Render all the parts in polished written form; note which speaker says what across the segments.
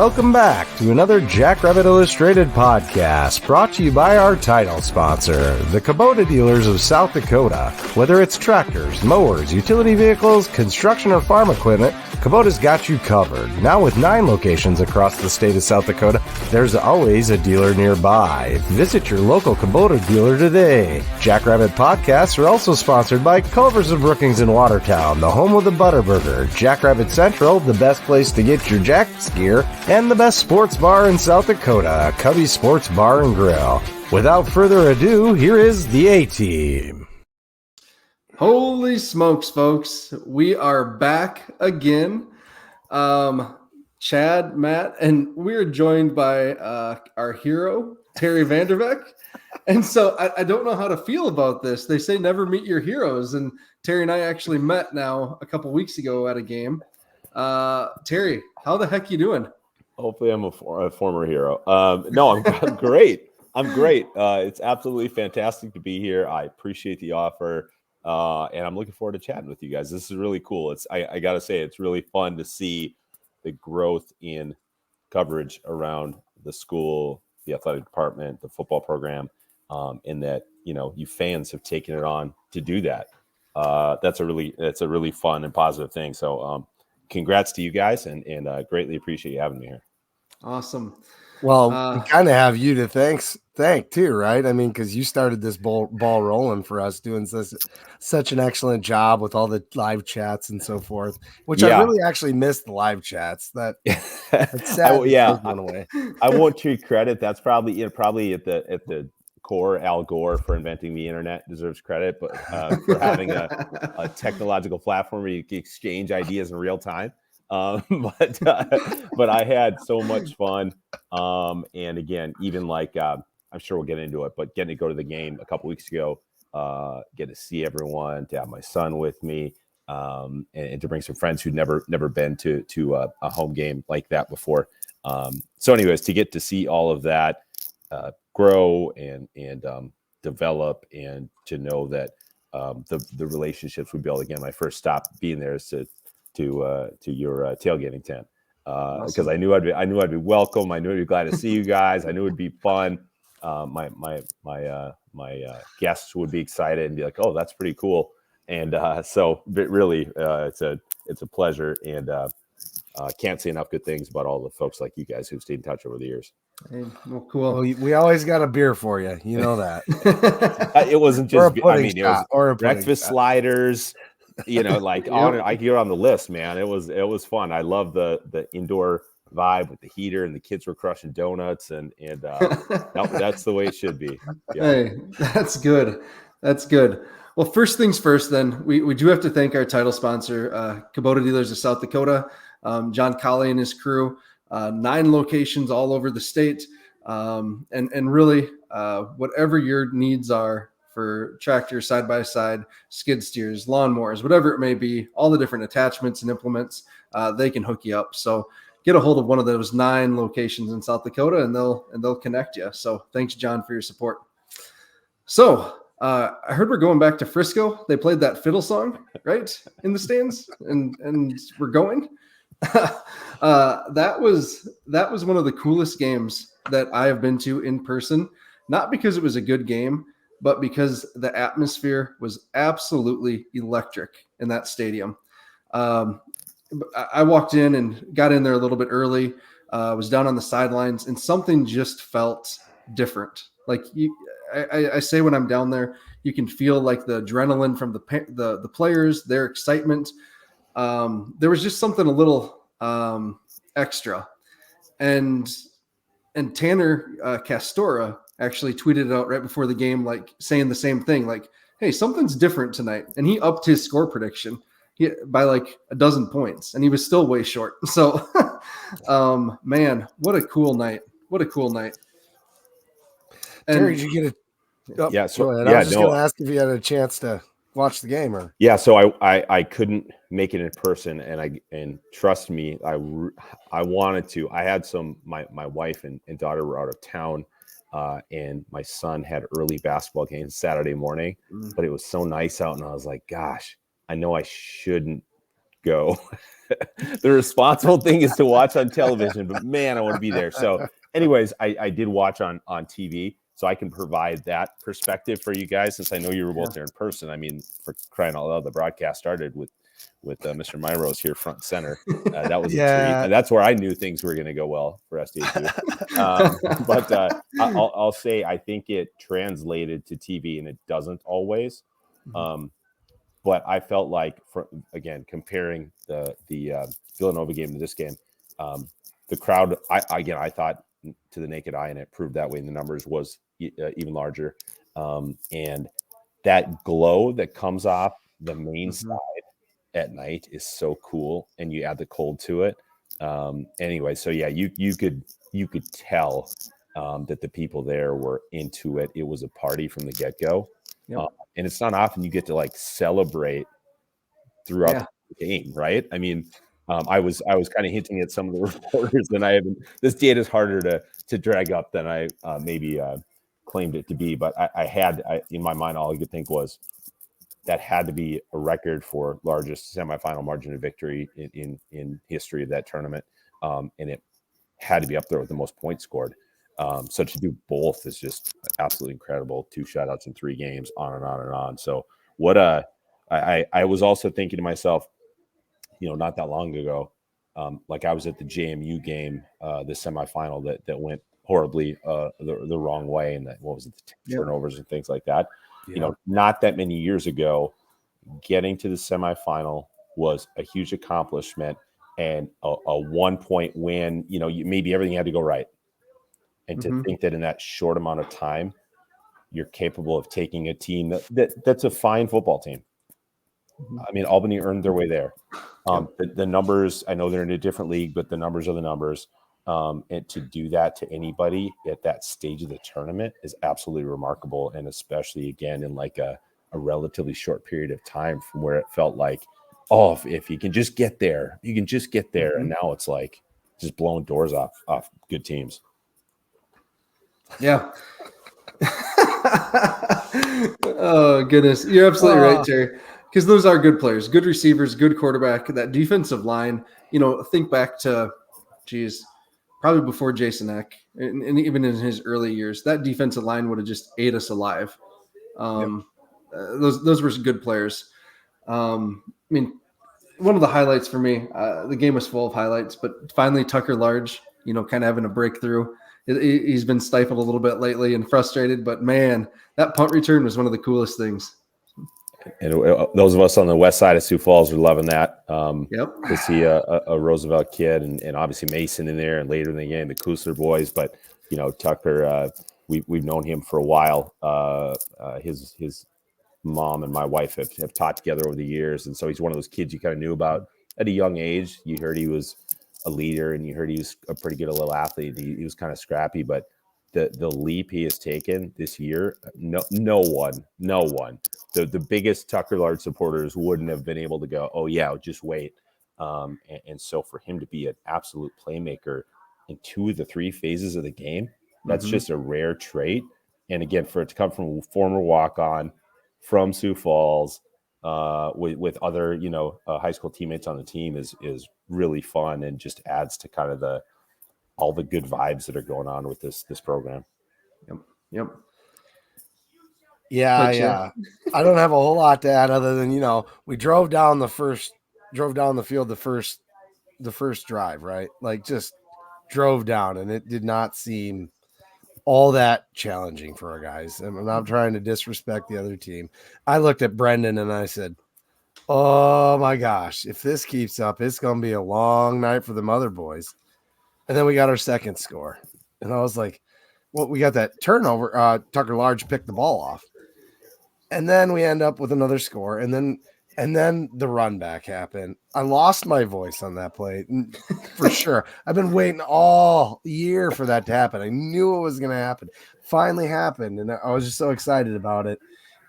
Speaker 1: Welcome back to another Jackrabbit Illustrated podcast, brought to you by our title sponsor, the Kubota Dealers of South Dakota. Whether it's tractors, mowers, utility vehicles, construction, or farm equipment, Kubota's got you covered. Now with 9 locations across the state of South Dakota, there's always a dealer nearby. Visit your local Kubota dealer today. Jackrabbit podcasts are also sponsored by Culver's of Brookings in Watertown, the home of the Butterburger, Jackrabbit Central, the best place to get your Jack's gear, and the best sports bar in South Dakota, Cubby Sports Bar and Grill. Without further ado, here is the A-Team.
Speaker 2: Holy smokes, folks. We are back again. Chad, Matt, and we're joined by our hero, Terry Vanderbeck. And so I don't know how to feel about this. They say never meet your heroes. And Terry and I actually met now a couple weeks ago at a game. Terry, how the heck you doing?
Speaker 3: Hopefully I'm a former hero. No, I'm great. I'm great. It's absolutely fantastic to be here. I appreciate the offer. And I'm looking forward to chatting with you guys. This is really cool. I got to say, it's really fun to see the growth in coverage around the school, the athletic department, the football program, in that, you fans have taken it on to do that. That's a really fun and positive thing. So, congrats to you guys and greatly appreciate you having me here.
Speaker 2: Awesome.
Speaker 1: Well, we kind of have you to thank too, right? I mean, because you started this ball rolling for us, doing such an excellent job with all the live chats and so forth, which I really actually missed the live chats. That's sad.
Speaker 3: I won't take credit. That's probably at the core. Al Gore for inventing the internet deserves credit, but for having a technological platform where you can exchange ideas in real time. But I had so much fun. And again, even I'm sure we'll get into it, but getting to go to the game a couple weeks ago, get to see everyone, to have my son with me, and to bring some friends who'd never been to a home game like that before. So anyways, to get to see all of that grow and develop, and to know that the relationships we built. Again, my first stop being there is to your tailgating tent, because I knew I'd be welcome. I knew I'd be glad to see you guys. I knew it'd be fun. My guests would be excited and be like, "Oh, that's pretty cool." And so really, it's a pleasure, and can't say enough good things about all the folks like you guys who've stayed in touch over the years.
Speaker 2: Hey, well, cool.
Speaker 1: Well, we always got a beer for you. You know that.
Speaker 3: It wasn't just,
Speaker 1: it was
Speaker 3: breakfast sliders. I get on the list, man. It was fun. I love the indoor vibe with the heater, and the kids were crushing donuts, and that's the way it should be. Yeah.
Speaker 2: Hey, that's good. That's good. Well, first things first, then we do have to thank our title sponsor, Kubota Dealers of South Dakota, John Colley and his crew, 9 locations all over the state, and really whatever your needs are for tractors, side-by-side, skid steers, lawnmowers, whatever it may be, all the different attachments and implements, they can hook you up. So get a hold of one of those 9 locations in South Dakota, and they'll connect you. So thanks, John, for your support. So I heard we're going back to Frisco. They played that fiddle song, right, in the stands, and we're going. That was one of the coolest games that I have been to in person, not because it was a good game, but because the atmosphere was absolutely electric in that stadium. I walked in and got in there a little bit early, was down on the sidelines, and something just felt different. Like I say when I'm down there, you can feel like the adrenaline from the players, their excitement. There was just something a little extra. And Tanner Castora actually tweeted it out right before the game, like saying the same thing, like, "Hey, something's different tonight." And he upped his score prediction by like 12 points, and he was still way short. So, man, what a cool night. What a cool night. And
Speaker 1: Terry, did you get
Speaker 3: I was
Speaker 1: going to ask if you had a chance to watch the game, or
Speaker 3: so I couldn't make it in person, and trust me, I wanted to. I had my wife and daughter were out of town, and my son had early basketball games Saturday morning, but it was so nice out, and I was like, gosh, I know I shouldn't go. The responsible thing is to watch on television, but man, I want to be there. So anyways, I did watch on TV, so I can provide that perspective for you guys, since I know you were both there in person. I mean, for crying out loud, the broadcast started with Mr. Myros here front and center. That was a treat. And that's where I knew things were going to go well for SDA2. But I'll say I think it translated to TV, and it doesn't always. But I felt like, again, comparing the Villanova game to this game, the crowd, I thought to the naked eye, and it proved that way in the numbers, was even larger. And that glow that comes off the main side at night is so cool, and you add the cold to it. Anyway, so yeah, you could tell that the people there were into it. It was a party from the get-go. Yep. And it's not often you get to like celebrate throughout the game, right? I mean, I was kind of hinting at some of the reporters, and this data is harder to drag up than I maybe claimed it to be. But I in my mind, all I could think was that had to be a record for largest semifinal margin of victory in history of that tournament, and it had to be up there with the most points scored. So to do both is just absolutely incredible. 2 shutouts in 3 games, on and on and on. So I was also thinking to myself, not that long ago, like I was at the JMU game, the semifinal that went horribly the wrong way, and what was it, the turnovers and things like that. Not that many years ago, getting to the semifinal was a huge accomplishment, and a 1-point win. Maybe everything had to go right. And to think that in that short amount of time, you're capable of taking a team that's a fine football team. I mean, Albany earned their way there. The numbers, I know they're in a different league, but the numbers are the numbers. And to do that to anybody at that stage of the tournament is absolutely remarkable. And especially, again, in like a relatively short period of time, from where it felt like, if you can just get there, you can just get there. And now it's like just blowing doors off good teams.
Speaker 2: Yeah. Oh, goodness. You're absolutely right, Terry. Because those are good players, good receivers, good quarterback. That defensive line, think back to, probably before Jason Eck, and even in his early years, that defensive line would have just ate us alive. Those were good players. I mean, one of the highlights for me, the game was full of highlights, but finally Tucker Large, kind of having a breakthrough. He's been stifled a little bit lately and frustrated, but man, that punt return was one of the coolest things.
Speaker 3: And those of us on the west side of Sioux Falls are loving that. To see a Roosevelt kid and obviously Mason in there, and later in the game, the Kusler boys. But, Tucker, we've known him for a while. His mom and my wife have taught together over the years. And so he's one of those kids you kind of knew about at a young age. You heard he was a leader, and you heard he was a pretty good little athlete. He was kind of scrappy, but the leap he has taken this year, no one, the biggest Tucker Large supporters wouldn't have been able to go, oh yeah, just wait. And so for him to be an absolute playmaker in 2 of the 3 phases of the game, that's just a rare trait. And again, for it to come from a former walk-on from Sioux Falls, with other, high school teammates on the team is really fun, and just adds to kind of all the good vibes that are going on with this program.
Speaker 2: Yep.
Speaker 4: Yeah. I don't have a whole lot to add other than, we drove down the field the first drive, right? Like just drove down, and it did not seem all that challenging for our guys. I'm not trying to disrespect the other team. I looked at Brendan and I said, oh my gosh, if this keeps up, it's going to be a long night for the mother boys. And then we got our second score. And I was like, well, we got that turnover. Tucker Large picked the ball off. And then we end up with another score. And then the run back happened. I lost my voice on that play for sure. I've been waiting all year for that to happen. I knew it was going to happen. Finally happened. And I was just so excited about it.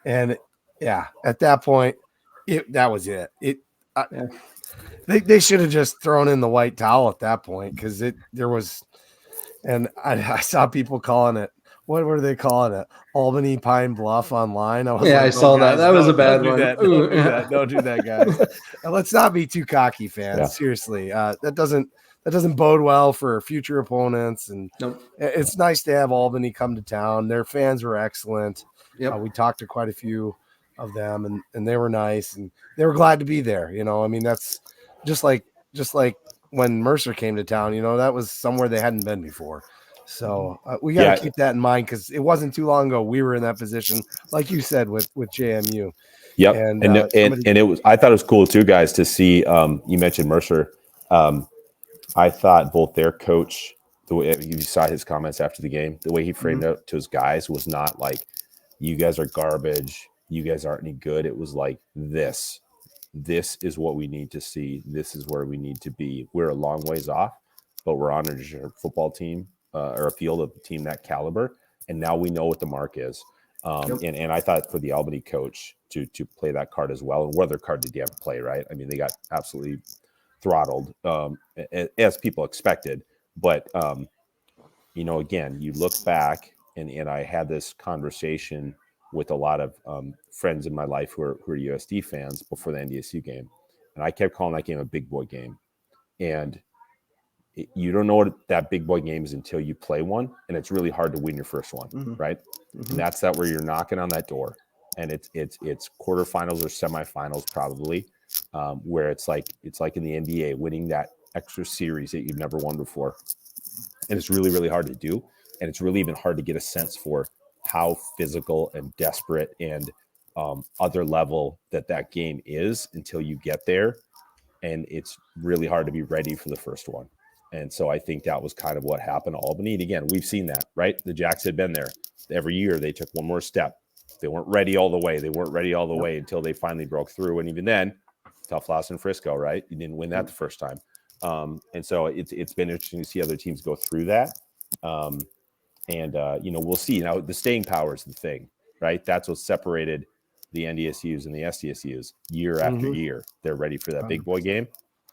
Speaker 4: And yeah, at that point, that was it. They should have just thrown in the white towel at that point, because I saw people calling it, what were they calling it? Albany Pine Bluff online. I was
Speaker 2: Yeah, I
Speaker 4: like,
Speaker 2: saw that.
Speaker 4: guys,
Speaker 2: That was a bad
Speaker 4: don't do
Speaker 2: one.
Speaker 4: that.
Speaker 2: Ooh,
Speaker 4: Don't do that. Don't do that, guys. And let's not be too cocky, fans.
Speaker 3: Yeah.
Speaker 4: Seriously, that doesn't bode well for future opponents. And
Speaker 2: Nope.
Speaker 4: it's nice to have Albany come to town. Their fans were excellent.
Speaker 2: Yep.
Speaker 4: We talked to quite a few of them, and they were nice, and they were glad to be there. I mean, that's just like when Mercer came to town. That was somewhere they hadn't been before. So we got to keep that in mind, because it wasn't too long ago we were in that position, like you said, with JMU.
Speaker 3: Yep.
Speaker 4: And
Speaker 3: it was, I thought it was cool too, guys, to see, you mentioned Mercer. I thought both their coach, the way you saw his comments after the game, the way he framed it to his guys was not like, you guys are garbage, you guys aren't any good. It was like, this is what we need to see. This is where we need to be. We're a long ways off, but we're on a football team or a field of a team that caliber. And now we know what the mark is. And I thought for the Albany coach to play that card as well. And what other card did you have to play, right? I mean, they got absolutely throttled, as people expected. But, again, you look back, and I had this conversation with a lot of friends in my life who are USD fans before the NDSU game. And I kept calling that game a big boy game. And you don't know what that big boy game is until you play one. And it's really hard to win your first one, right? And that's where you're knocking on that door. And it's quarterfinals or semifinals probably, where it's like in the NBA, winning that extra series that you've never won before. And it's really, really hard to do. And it's really even hard to get a sense for how physical and desperate and other level that game is until you get there. And it's really hard to be ready for the first one. And so I think that was kind of what happened to Albany. And again, we've seen that, right? The Jacks had been there. Every year they took one more step. They weren't ready all the way. They weren't ready all the way until they finally broke through. And even then, tough loss in Frisco, right? You didn't win that the first time. And so it's been interesting to see other teams go through that. We'll see. Now, the staying power is the thing, right? That's what separated the NDSUs and the SDSUs year after year. They're ready for that big boy game.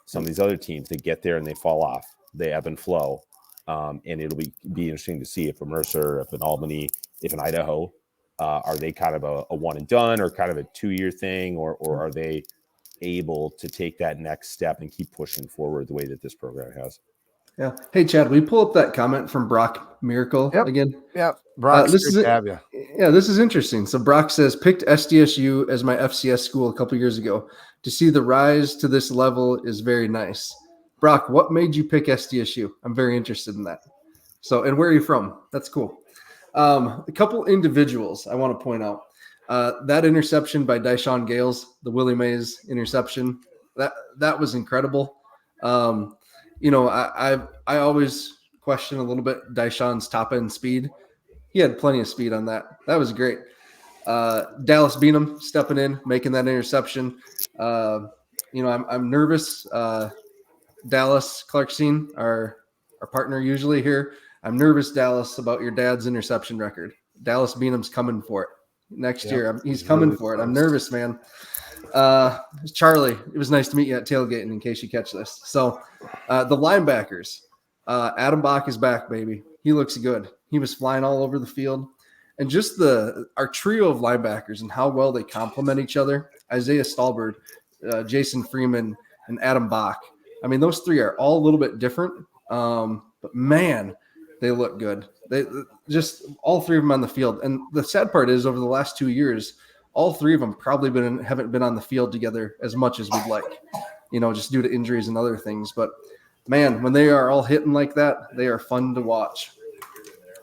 Speaker 3: Some of these other teams, they get there and they fall off. They ebb and flow. And it'll be interesting to see if a Mercer, if an Albany, if an Idaho, are they kind of a one and done or kind of a 2-year thing, or are they able to take that next step and keep pushing forward the way that this program has?
Speaker 2: Yeah. Hey, Chad, we pull up that comment from Brock Miracle again?
Speaker 4: Yep. Brock,
Speaker 2: this is interesting. So Brock says, picked SDSU as my FCS school a couple years ago. To see the rise to this level is very nice. Brock, what made you pick SDSU? I'm very interested in that. So, and where are you from? That's cool. A couple individuals I want to point out. That interception by Dyshawn Gales, the Willie Mays interception, that was incredible. I always question a little bit Dyshawn's top end speed. He had plenty of speed on that. That was great. Dallas Beanham stepping in, making that interception. I'm nervous. Dallas Clarkson, our partner usually here. I'm nervous, Dallas, about your dad's interception record. Dallas Beanham's coming for it next year. He's coming for it. I'm nervous, man. Charlie, it was nice to meet you at tailgating, in case you catch this. So the linebackers, Adam Bach is back, baby. He looks good. He was flying all over the field. And just our trio of linebackers and how well they complement each other, Isaiah Stallbird, Jason Freeman, and Adam Bach. I mean, those three are all a little bit different, but man, they look good. They just all three of them on the field. And the sad part is, over the last 2 years, all three of them probably haven't been on the field together as much as we'd like, just due to injuries and other things. But man, when they are all hitting like that, they are fun to watch.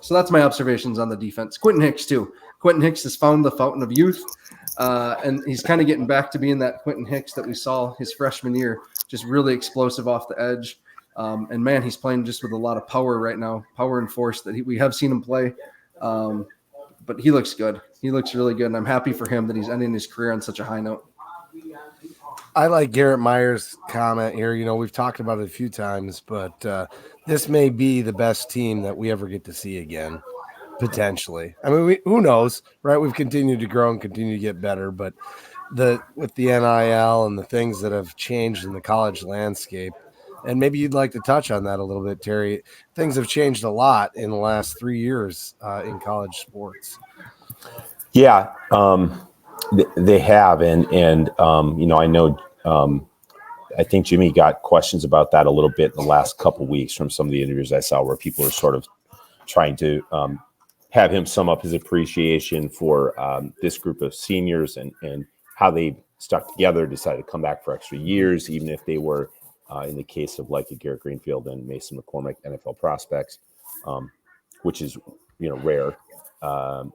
Speaker 2: So that's my observations on the defense. Quentin Hicks too. Quentin Hicks has found the fountain of youth, and he's kind of getting back to being that Quentin Hicks that we saw his freshman year, just really explosive off the edge. And man, he's playing just with a lot of power right now, power and force that we have seen him play. But he looks good. He looks really good, and I'm happy for him that he's ending his career on such a high note.
Speaker 4: I like Garrett Meyer's comment here. We've talked about it a few times, but this may be the best team that we ever get to see again, potentially. I mean, who knows, right? We've continued to grow and continue to get better, but with the NIL and the things that have changed in the college landscape, And maybe you'd like to touch on that a little bit, Terry. Things have changed a lot in the last 3 years in college sports.
Speaker 3: Yeah, they have, and I know. I think Jimmy got questions about that a little bit in the last couple of weeks from some of the interviews I saw, where people are sort of trying to have him sum up his appreciation for this group of seniors and how they stuck together, decided to come back for extra years, even if they were, in the case of like a Garrett Greenfield and Mason McCormick, NFL prospects, which is rare. I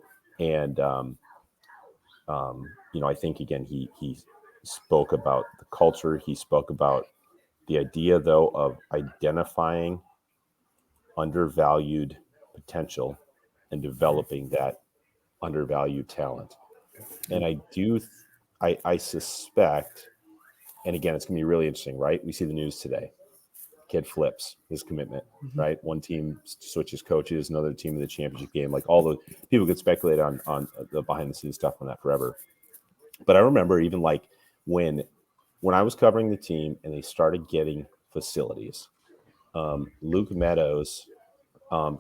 Speaker 3: think again he spoke about the culture. He spoke about the idea, though, of identifying undervalued potential and developing that undervalued talent. And I suspect, and again, it's going to be really interesting, right? We see the news today. Kid flips his commitment, right? One team switches coaches, another team in the championship game. Like all the people could speculate on the behind the scenes stuff on that forever. But I remember even like when I was covering the team and they started getting facilities, Luke Meadows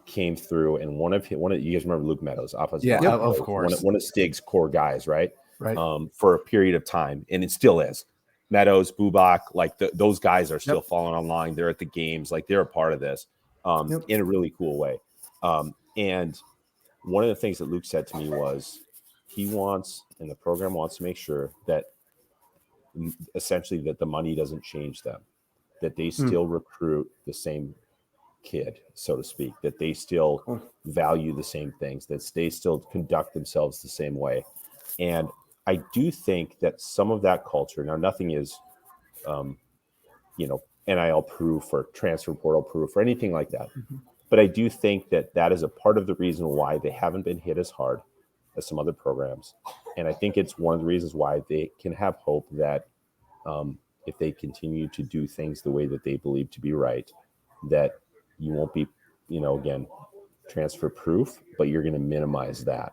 Speaker 3: came through, and one of you guys remember Luke Meadows, offensive
Speaker 4: of course,
Speaker 3: one of Stig's core guys, right?
Speaker 4: Right.
Speaker 3: For a period of time, and it still is. Meadows, Bubak, like those guys are still falling online. They're at the games, like they're a part of this in a really cool way. And one of the things that Luke said to me was he wants, and the program wants to make sure that essentially that the money doesn't change them, that they still recruit the same kid, so to speak, that they still value the same things, that they still conduct themselves the same way. And I do think that some of that culture, now nothing is, NIL proof or transfer portal proof or anything like that. But I do think that is a part of the reason why they haven't been hit as hard as some other programs. And I think it's one of the reasons why they can have hope that if they continue to do things the way that they believe to be right, that you won't be, again, transfer proof, but you're going to minimize that,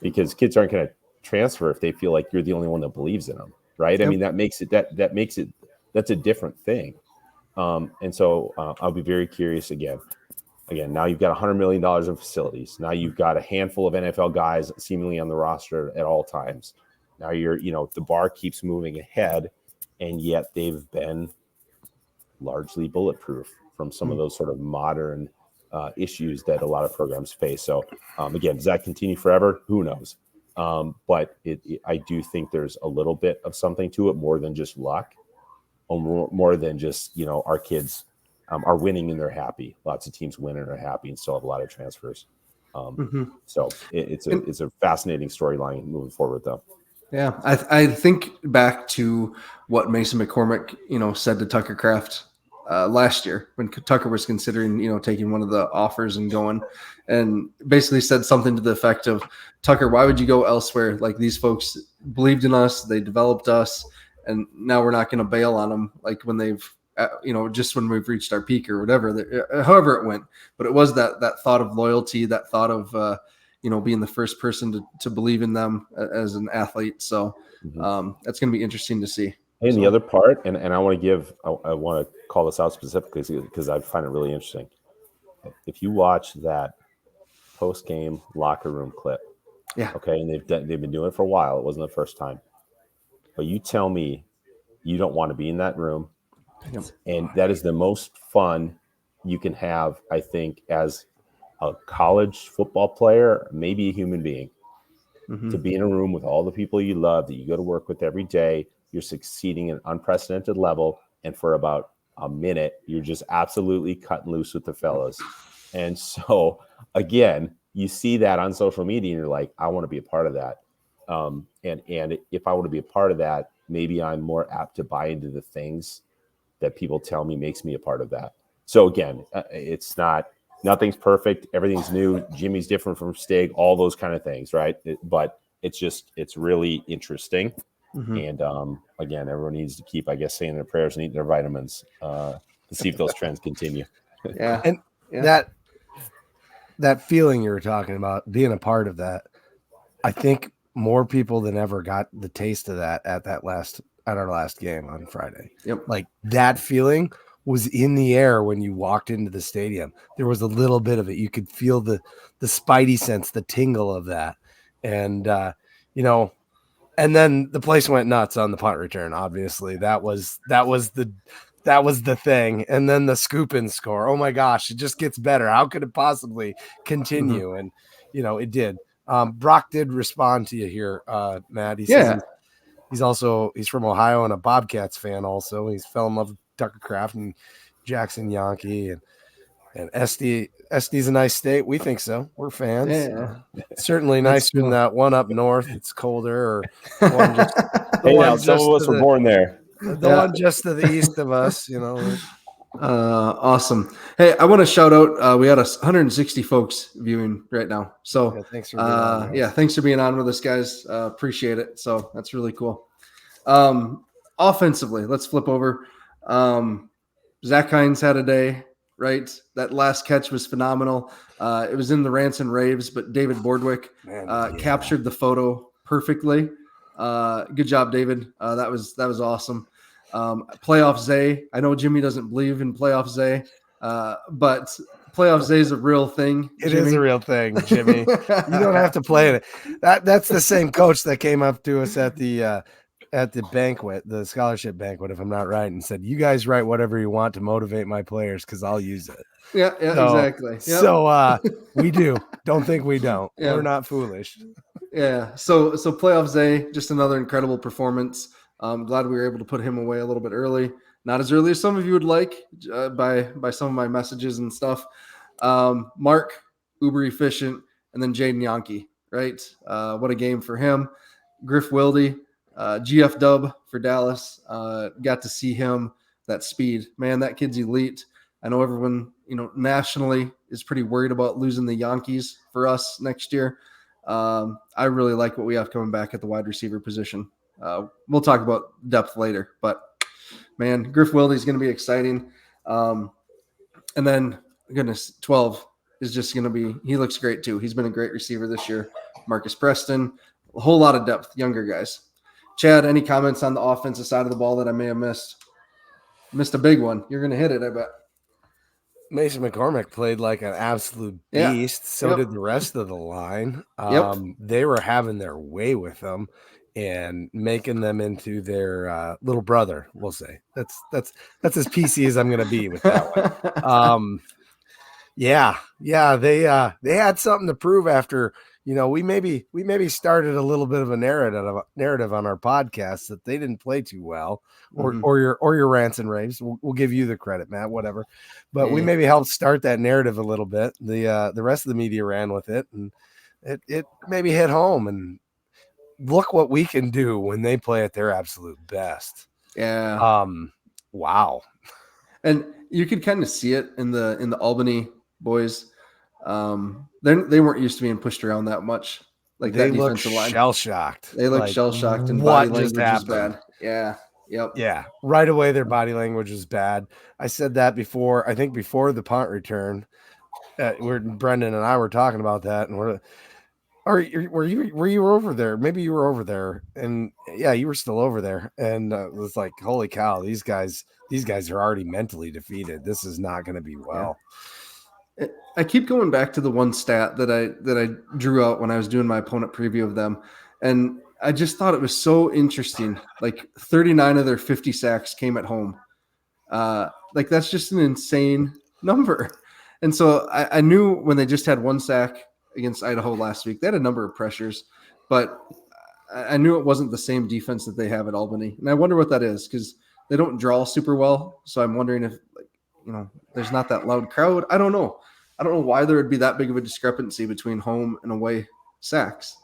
Speaker 3: because kids aren't going to transfer if they feel like you're the only one that believes in them, right? I mean, that makes it that's a different thing. And so I'll be very curious again, now you've got $100 million in facilities. Now you've got a handful of NFL guys seemingly on the roster at all times. Now the bar keeps moving ahead, and yet they've been largely bulletproof from some of those sort of modern issues that a lot of programs face. So again, does that continue forever? Who knows? But I do think there's a little bit of something to it, more than just luck, or more than just, our kids are winning and they're happy. Lots of teams win and are happy and still have a lot of transfers. So it's a fascinating storyline moving forward, though.
Speaker 2: Yeah, I think back to what Mason McCormick, said to Tucker Kraft last year when Tucker was considering, taking one of the offers and going, and basically said something to the effect of, Tucker, why would you go elsewhere? Like, these folks believed in us, they developed us, and now we're not going to bail on them. Like when they've, just when we've reached our peak or whatever, however it went. But it was that thought of loyalty, that thought of, being the first person to believe in them as an athlete. So that's going to be interesting to see.
Speaker 3: And the other part, and I want to call this out specifically because I find it really interesting. If you watch that post-game locker room clip, okay, and they've been doing it for a while. It wasn't the first time, but you tell me you don't want to be in that room, and that is the most fun you can have, I think, as a college football player, maybe a human being, to be in a room with all the people you love that you go to work with every day. You're succeeding at an unprecedented level, and for about a minute, you're just absolutely cutting loose with the fellas. And so, again, you see that on social media, and you're like, I want to be a part of that. And if I want to be a part of that, maybe I'm more apt to buy into the things that people tell me makes me a part of that. So again, it's nothing's perfect. Everything's new. Jimmy's different from Stig, all those kind of things, right? But it's really interesting. And again, everyone needs to keep, I guess, saying their prayers and eating their vitamins to see if those trends continue.
Speaker 4: And that feeling you were talking about, being a part of that, I think more people than ever got the taste of that at our last game on Friday.
Speaker 2: Yep.
Speaker 4: Like that feeling was in the air when you walked into the stadium. There was a little bit of it. You could feel the spidey sense, the tingle of that. And, and then the place went nuts on the punt return. Obviously that was the thing. And then the scoop and score. Oh my gosh, it just gets better. How could it possibly continue? And, it did. Brock did respond to you here, Matt. He says he's from Ohio and a Bobcats fan. Also, he's fell in love with Tucker Kraft and Jackson Yankee and SD's a nice state. We think so. We're fans.
Speaker 2: Yeah.
Speaker 4: Certainly nicer than that one up north. It's colder, or
Speaker 3: Some of us were born there.
Speaker 4: The one just to the east of us,
Speaker 2: Awesome. Hey, I want to shout out. We had 160 folks viewing right now. So
Speaker 4: thanks for being on.
Speaker 2: Thanks for being on with us, guys. Appreciate it. So that's really cool. Offensively, let's flip over. Zach Hines had a day, right? That last catch was phenomenal. It was in the rants and raves, but David Bordwick captured the photo perfectly. Good job, David. That was awesome. Playoff Zay. I know Jimmy doesn't believe in Playoff Zay, but Playoff Zay is a real thing.
Speaker 4: It is a real thing, Jimmy. You don't have to play it. That's the same coach that came up to us at the banquet, the scholarship banquet, if I'm not right, and said, "You guys write whatever you want to motivate my players because I'll use it."
Speaker 2: Yeah, exactly. Yep.
Speaker 4: So we do. Don't think we don't. Yeah. We're not foolish.
Speaker 2: Yeah. So Playoff Zay, just another incredible performance. I'm glad we were able to put him away a little bit early. Not as early as some of you would like by some of my messages and stuff. Mark, uber efficient, and then Jaden Yankee, right? What a game for him. Griff Wilde, GF dub for Dallas. Got to see him, that speed. Man, that kid's elite. I know everyone, nationally is pretty worried about losing the Yankees for us next year. I really like what we have coming back at the wide receiver position. We'll talk about depth later, but man, Griff Wilde is going to be exciting. And then, goodness, 12 is just going to be, he looks great too. He's been a great receiver this year. Marcus Preston, a whole lot of depth, younger guys. Chad, any comments on the offensive side of the ball that I may have missed? Missed a big one. You're going to hit it, I bet.
Speaker 4: Mason McCormick played like an absolute beast. Yeah. So did the rest of the line. They were having their way with them and making them into their little brother. We'll say that's as PC as I'm going to be with that one. They had something to prove after. We maybe started a little bit of a narrative on our podcast that they didn't play too well, or your rants and raves. We'll give you the credit, Matt. Whatever, but we maybe helped start that narrative a little bit. The rest of the media ran with it, and it maybe hit home. And look what we can do when they play at their absolute best.
Speaker 2: Yeah.
Speaker 4: Wow.
Speaker 2: And you could kind of see it in the Albany boys. They weren't used to being pushed around that much. Like
Speaker 4: they
Speaker 2: that defensive line.
Speaker 4: Shell shocked.
Speaker 2: They look shell shocked, and body language is bad. Yeah. Yep.
Speaker 4: Yeah. Right away, their body language was bad. I said that before. I think before the punt return, where Brendan and I were talking about that, and were you over there? Maybe you were over there, and yeah, you were still over there, and it was like, holy cow, these guys are already mentally defeated. This is not going to be well.
Speaker 2: Yeah. I keep going back to the one stat that I drew out when I was doing my opponent preview of them, and I just thought it was so interesting. Like 39 of their 50 sacks came at home. Like that's just an insane number. And so I knew when they just had one sack against Idaho last week, they had a number of pressures, but I knew it wasn't the same defense that they have at Albany. And I wonder what that is, because they don't draw super well. So I'm wondering if, there's not that loud crowd. I don't know why there would be that big of a discrepancy between home and away sacks.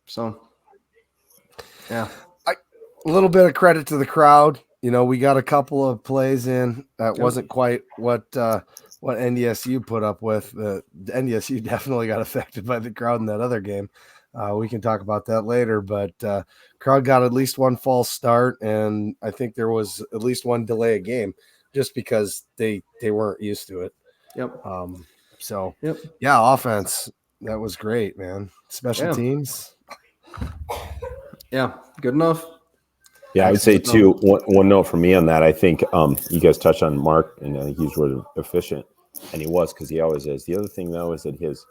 Speaker 2: So, yeah.
Speaker 4: A little bit of credit to the crowd. We got a couple of plays in that wasn't quite what NDSU put up with. The NDSU definitely got affected by the crowd in that other game. We can talk about that later, but crowd got at least one false start, and I think there was at least one delay a game just because they weren't used to it.
Speaker 2: Yep.
Speaker 4: Yeah, offense, that was great, man. Special teams.
Speaker 2: Yeah, good enough.
Speaker 3: Yeah, I would say too. One note from me on that. I think you guys touched on Mark, and I think he was efficient, and he was because he always is. The other thing though is that his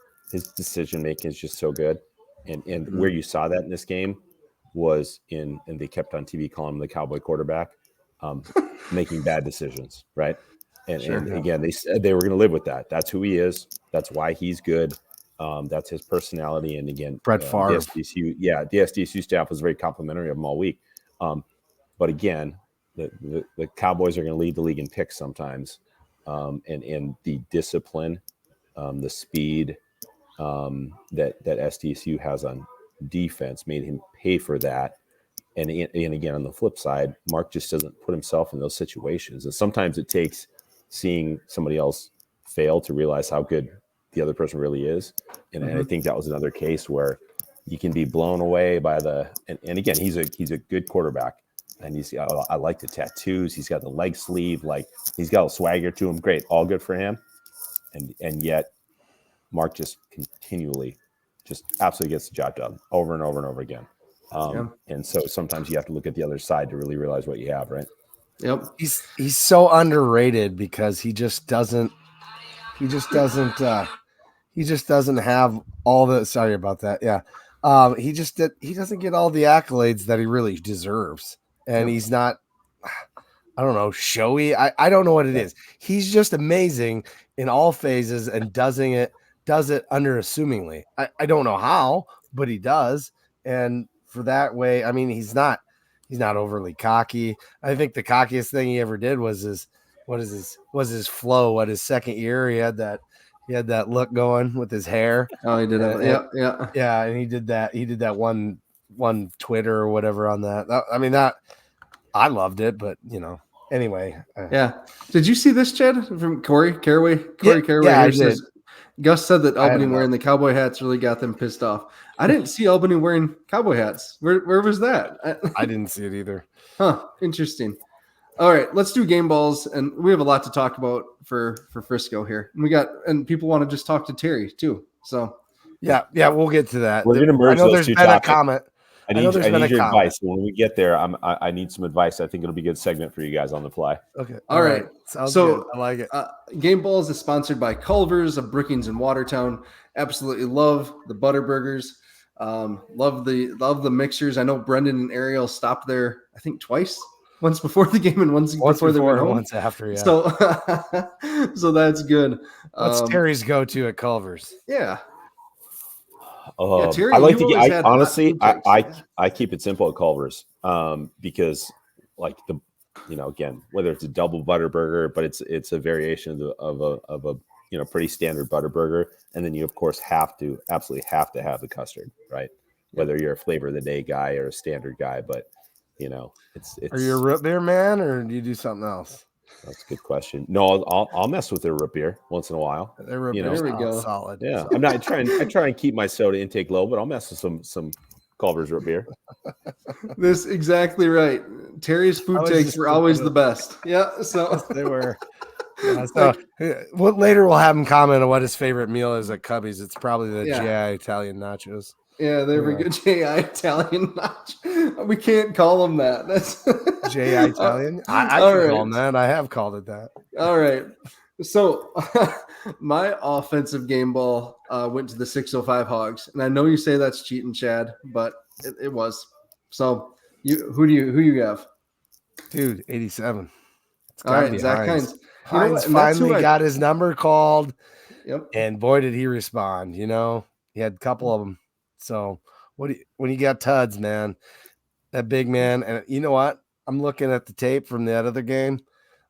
Speaker 3: decision making is just so good, and where you saw that in this game was and they kept on TV calling him the cowboy quarterback, making bad decisions, right? And again, they said they were going to live with that. That's who he is. That's why he's good. That's his personality. And again,
Speaker 4: Brett Favre.
Speaker 3: the SDSU staff was very complimentary of him all week. But again, the Cowboys are going to lead the league in picks sometimes, and the discipline, the speed that SDSU has on defense made him pay for that. And again, on the flip side, Mark just doesn't put himself in those situations. And sometimes it takes seeing somebody else fail to realize how good the other person really is. And I think that was another case where you can be blown away by and again, he's a good quarterback. And I like the tattoos. He's got the leg sleeve. Like, he's got a swagger to him. Great. All good for him. And yet Mark just continually just absolutely gets the job done over and over and over again. And so sometimes you have to look at the other side to really realize what you have, right?
Speaker 2: Yep.
Speaker 4: He's so underrated because he just doesn't have all the, sorry about that. Yeah. He doesn't get all the accolades that he really deserves. And he's not, I don't know, showy. I don't know what it is. He's just amazing in all phases and does it underassumingly. I don't know how, but he does. And for that way, I mean, he's not overly cocky. I think the cockiest thing he ever did was his flow. What, his second year, he had that look going with his hair.
Speaker 2: Oh, he did that. Yeah.
Speaker 4: And he did that one Twitter or whatever on that. I loved it, but anyway.
Speaker 2: Yeah. Did you see this, Chad, from Corey Caraway? Caraway.
Speaker 4: Yeah, I did.
Speaker 2: Gus said that Albany wearing the cowboy hats really got them pissed off. I didn't see Albany wearing cowboy hats. Where was that?
Speaker 4: I didn't see it either.
Speaker 2: Huh. Interesting. All right, let's do game balls, and we have a lot to talk about for Frisco here. And people want to just talk to Terry too. So
Speaker 4: yeah, we'll get to that.
Speaker 3: We're going to merge those two topics. I need your advice. When we get there, I need some advice. I think it'll be a good segment for you guys on the fly.
Speaker 2: Okay. All right.
Speaker 4: Sounds good. I like it.
Speaker 2: Game Balls is sponsored by Culver's of Brookings and Watertown. Absolutely love the butter burgers. Love the mixers. I know Brendan and Ariel stopped there, I think twice. Once before the game and once before they went home.
Speaker 4: Once after, yeah.
Speaker 2: So that's good.
Speaker 4: What's Terry's go-to at Culver's?
Speaker 2: Yeah.
Speaker 3: Terry, I like to get. Honestly, I keep it simple at Culver's because, like, again, whether it's a double butter burger, but it's a variation of a pretty standard butter burger, and then you of course absolutely have to have the custard, right? Whether you're a flavor of the day guy or a standard guy, but it's.
Speaker 4: Are you a root beer man, or do you do something else?
Speaker 3: That's a good question. No, I'll mess with their root bear once in a while.
Speaker 4: Their root beer, there we go. Solid.
Speaker 3: Yeah, I'm not trying. I try and keep my soda intake low, but I'll mess with some Culver's root beer.
Speaker 2: This exactly right. Terry's food takes were always the best. Yeah, so
Speaker 4: they were. Yeah, so later we'll have him comment on what his favorite meal is at Cubby's. It's probably the J.I. Italian nachos.
Speaker 2: Yeah, they were good. J.I. Italian nachos. We can't call them that. That's
Speaker 4: J.I. Italian. I can call them that. I have called it that.
Speaker 2: All right. So my offensive game ball went to the 605 Hogs, and I know you say that's cheating, Chad, but it was. So who do you have?
Speaker 4: Dude, 87.
Speaker 2: All right, Zach Hines.
Speaker 4: Hines finally got his number called.
Speaker 2: Yep.
Speaker 4: And boy, did he respond. He had a couple of them. So when you got Tuds, man, that big man, and you know what? I'm looking at the tape from that other game.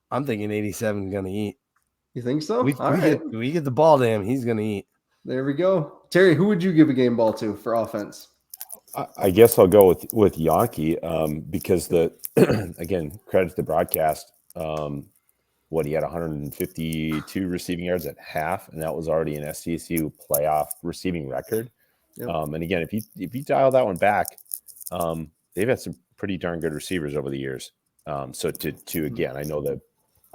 Speaker 4: I'm thinking 87 is going to eat.
Speaker 2: You think so?
Speaker 4: We get the ball to him. He's going to eat.
Speaker 2: There we go. Terry, who would you give a game ball to for offense?
Speaker 3: I guess I'll go with Yankee because again, credit to the broadcast. He had 152 receiving yards at half, and that was already an SDSU playoff receiving record. Yep. And again, if you dial that one back, they've had some pretty darn good receivers over the years. So to again, I know it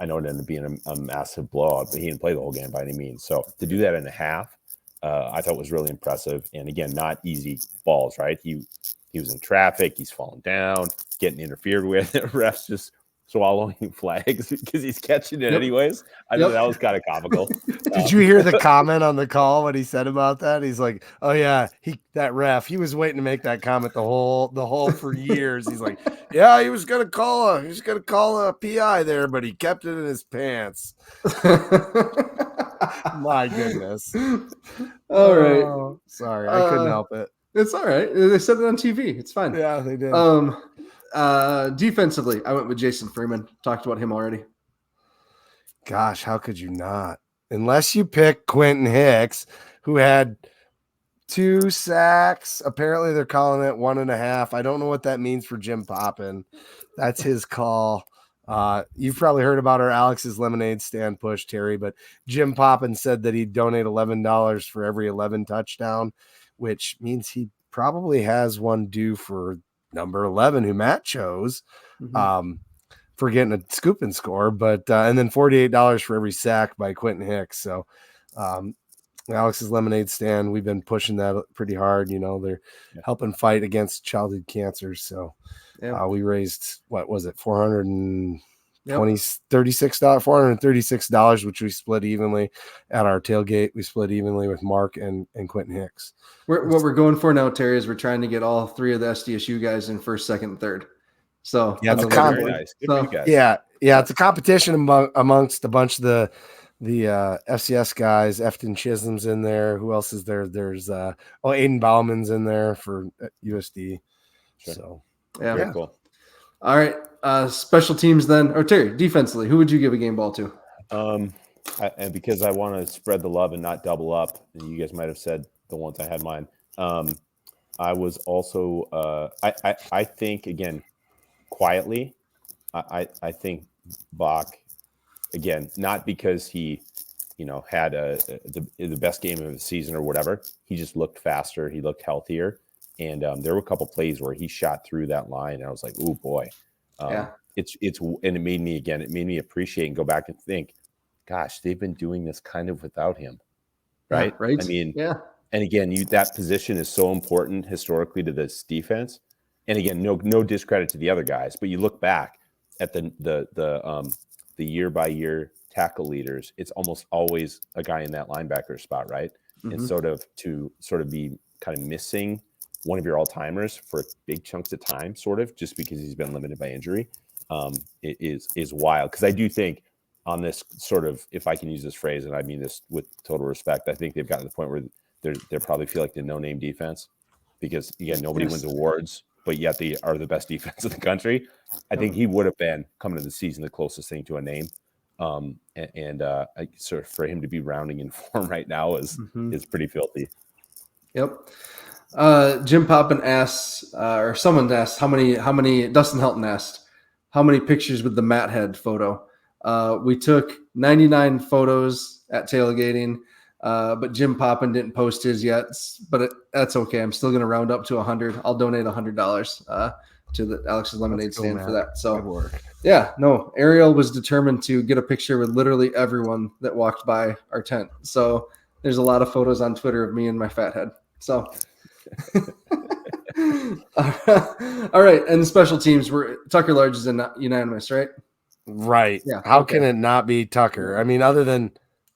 Speaker 3: ended up being a massive blowout, but he didn't play the whole game by any means. So to do that in a half, I thought was really impressive. And again, not easy balls, right? He was in traffic, he's falling down, getting interfered with. The refs just swallowing flags because he's catching it
Speaker 2: Yep.
Speaker 3: anyways. I thought that was kind of comical.
Speaker 4: Did you hear the comment on the call, what he said about that? He's like, oh yeah, that ref, he was waiting to make that comment the whole for years. He's like, yeah, he was gonna call a PI there, but he kept it in his pants. My goodness.
Speaker 2: All right.
Speaker 4: Oh, sorry, I couldn't help it.
Speaker 2: It's all right. They said it on TV. It's fine.
Speaker 4: Yeah, they did.
Speaker 2: Defensively, I went with Jason Freeman. Talked about him already.
Speaker 4: Gosh, how could you not? Unless you pick Quentin Hicks, who had 2 sacks. Apparently, they're calling it 1.5. I don't know what that means for Jim Poppin. That's his call. You've probably heard about our Alex's Lemonade Stand push, Terry, but Jim Poppin said that he'd donate $11 for every 11 touchdown, which means he probably has one due for number 11, who Matt chose. For getting a scoop and score, but and then $48 for every sack by Quentin Hicks. So Alex's Lemonade Stand, we've been pushing that pretty hard. They're helping fight against childhood cancers. So we raised, what was it, $436, which we split evenly at our tailgate. We split evenly with Mark and Quentin Hicks.
Speaker 2: What we're going for now, Terry, is we're trying to get all 3 of the SDSU guys in first, second, and third. So
Speaker 4: yeah,
Speaker 2: it's
Speaker 3: very nice.
Speaker 4: It's a competition amongst a bunch of the FCS guys. Efton Chisholm's in there. Who else is there? There's Aiden Bauman's in there for USD.
Speaker 3: Sure.
Speaker 4: So
Speaker 3: very cool.
Speaker 2: All right, special teams then. Or Terry, defensively, who would you give a game ball to?
Speaker 3: And because I want to spread the love and not double up, and you guys might have said the ones I had mine. I was also I think, again, quietly, I think Bach, again, not because he, had the best game of the season or whatever. He just looked faster. He looked healthier. And there were a couple plays where he shot through that line. And I was like, oh boy. And it made me appreciate and go back and think, gosh, they've been doing this kind of without him. Right.
Speaker 2: Yeah, right.
Speaker 3: I mean, and again, that position is so important historically to this defense. And again, no discredit to the other guys, but you look back at the year by year tackle leaders, it's almost always a guy in that linebacker spot, right? And sort of be kind of missing one of your all-timers for big chunks of time, sort of, just because he's been limited by injury, it is wild. Because I do think on this sort of, if I can use this phrase, and I mean this with total respect, I think they've gotten to the point where they probably feel like the no-name defense, because again, nobody wins awards, but yet they are the best defense in the country. I think he would have been, coming to the season, the closest thing to a name. Sort of for him to be rounding in form right now is pretty filthy.
Speaker 2: Yep. Jim Poppin asks, or someone asked, how many Dustin Helton asked, how many pictures with the Matt Head photo? We took 99 photos at tailgating, but Jim Poppin didn't post his yet, but that's okay. I'm still going to round up to 100. I'll donate $100 to the Alex's Lemonade Stand for that. So Ariel was determined to get a picture with literally everyone that walked by our tent. So there's a lot of photos on Twitter of me and my fat head. So all right. And the special teams were Tucker Large is unanimous, right?
Speaker 4: Right. Yeah. How can it not be Tucker? I mean, other than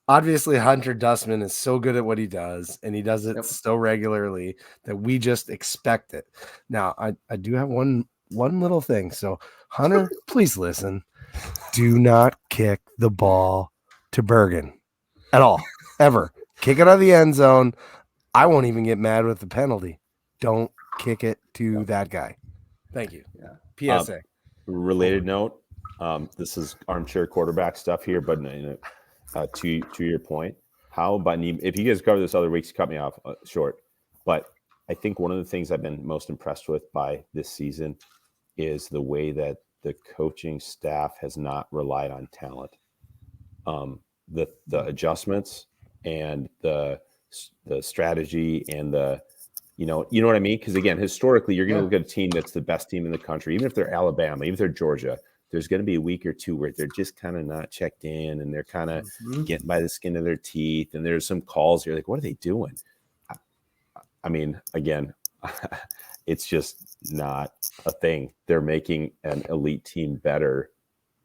Speaker 4: obviously Hunter Dustman is so good at what he does, and he does it so regularly that we just expect it. Now, I do have one little thing. So Hunter, please listen. Do not kick the ball to Bergen at all, ever. Kick it out of the end zone. I won't even get mad with the penalty. Don't kick it to that guy. Thank you. Yeah. PSA.
Speaker 3: Related note, this is armchair quarterback stuff here, but to your point, how about if you guys cover this other weeks, cut me off short. But I think one of the things I've been most impressed with by this season is the way that the coaching staff has not relied on talent. The adjustments and the strategy and you know what I mean? Because again, historically, you're going to look at a team that's the best team in the country, even if they're Alabama, even if they're Georgia. There's going to be a week or two where they're just kind of not checked in, and they're kind of getting by the skin of their teeth. And there's some calls you're like, what are they doing? I mean, again, it's just not a thing. They're making an elite team better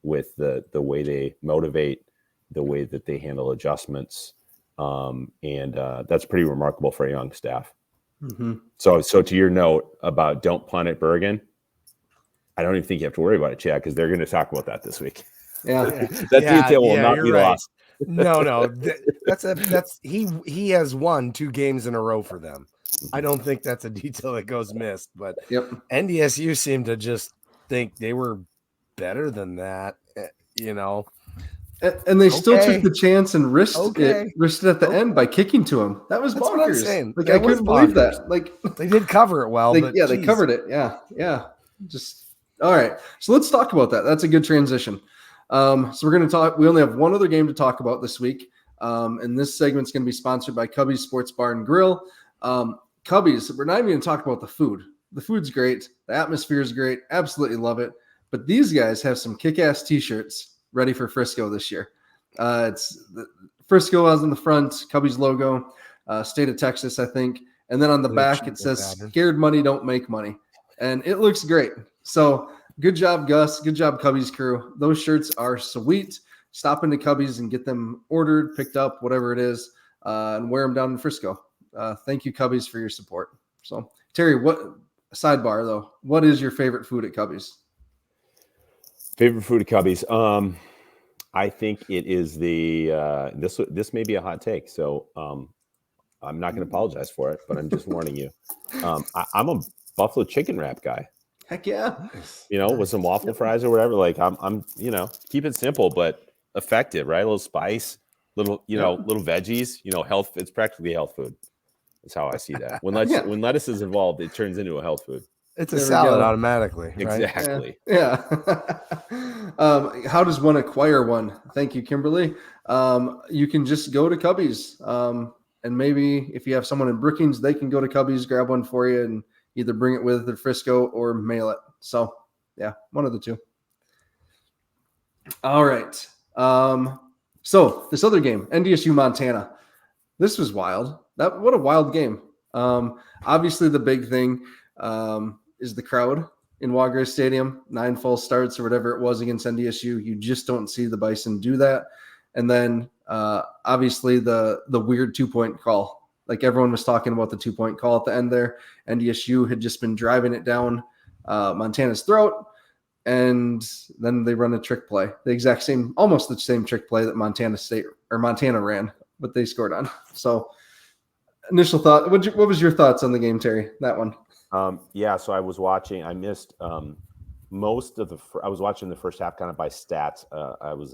Speaker 3: with the way they motivate, the way that they handle adjustments. And that's pretty remarkable for a young staff.
Speaker 2: Mm-hmm.
Speaker 3: So to your note about don't punt at Bergen, I don't even think you have to worry about it, Chad, because they're going to talk about that this week.
Speaker 2: Yeah.
Speaker 3: That detail will not be lost.
Speaker 4: No, he has won 2 games in a row for them. I don't think that's a detail that goes missed, but
Speaker 2: Yep.
Speaker 4: NDSU seemed to just think they were better than that, you know.
Speaker 2: And they still took the chance and risked it at the end by kicking to him. That was
Speaker 4: That's
Speaker 2: bonkers.
Speaker 4: what I'm saying.
Speaker 2: Like, I couldn't believe that. Like,
Speaker 4: they did cover it well, but
Speaker 2: they covered it. Yeah. Just all right. So let's talk about that. That's a good transition. So we're going to talk. We only have one other game to talk about this week, and this segment's going to be sponsored by Cubby's Sports Bar and Grill. Cubby's. We're not even going to talk about the food. The food's great. The atmosphere is great. Absolutely love it. But these guys have some kick-ass T-shirts ready for Frisco this year. It's the Frisco is in the front, Cubby's logo, state of Texas, I think. And then on the back, it says, "Scared money don't make money." And it looks great. So good job, Gus. Good job, Cubby's crew. Those shirts are sweet. Stop into Cubby's and get them ordered, picked up, whatever it is, and wear them down in Frisco. Thank you, Cubby's, for your support. So, Terry, sidebar, though, what is your favorite food at Cubby's?
Speaker 3: Favorite food at Cubby's? I think it is the this may be a hot take, so I'm not going to apologize for it, but I'm just warning you. I'm a buffalo chicken wrap guy.
Speaker 2: Heck yeah.
Speaker 3: With some waffle fries or whatever. Like I'm keep it simple but effective, right? A little spice, little veggies. Health. It's practically health food. That's how I see that. When lettuce is involved, it turns into a health food.
Speaker 4: It's a salad automatically. Right?
Speaker 3: Exactly.
Speaker 2: Yeah. How does one acquire one? Thank you, Kimberly. You can just go to Cubby's. And maybe if you have someone in Brookings, they can go to Cubby's, grab one for you, and either bring it with their Frisco or mail it. So, yeah, one of the two. All right. So this other game, NDSU Montana. This was wild. What a wild game. Obviously, the big thing is the crowd in Wagrace Stadium. 9 false starts or whatever it was against NDSU. You just don't see the Bison do that. And then obviously the weird 2-point call. Like everyone was talking about the 2-point call at the end there. NDSU had just been driving it down Montana's throat. And then they run a trick play. Almost the same trick play that Montana ran, but they scored on. So initial thought, what was your thoughts on the game, Terry? That one?
Speaker 3: So I was watching. I missed most of I was watching the first half kind of by stats. I was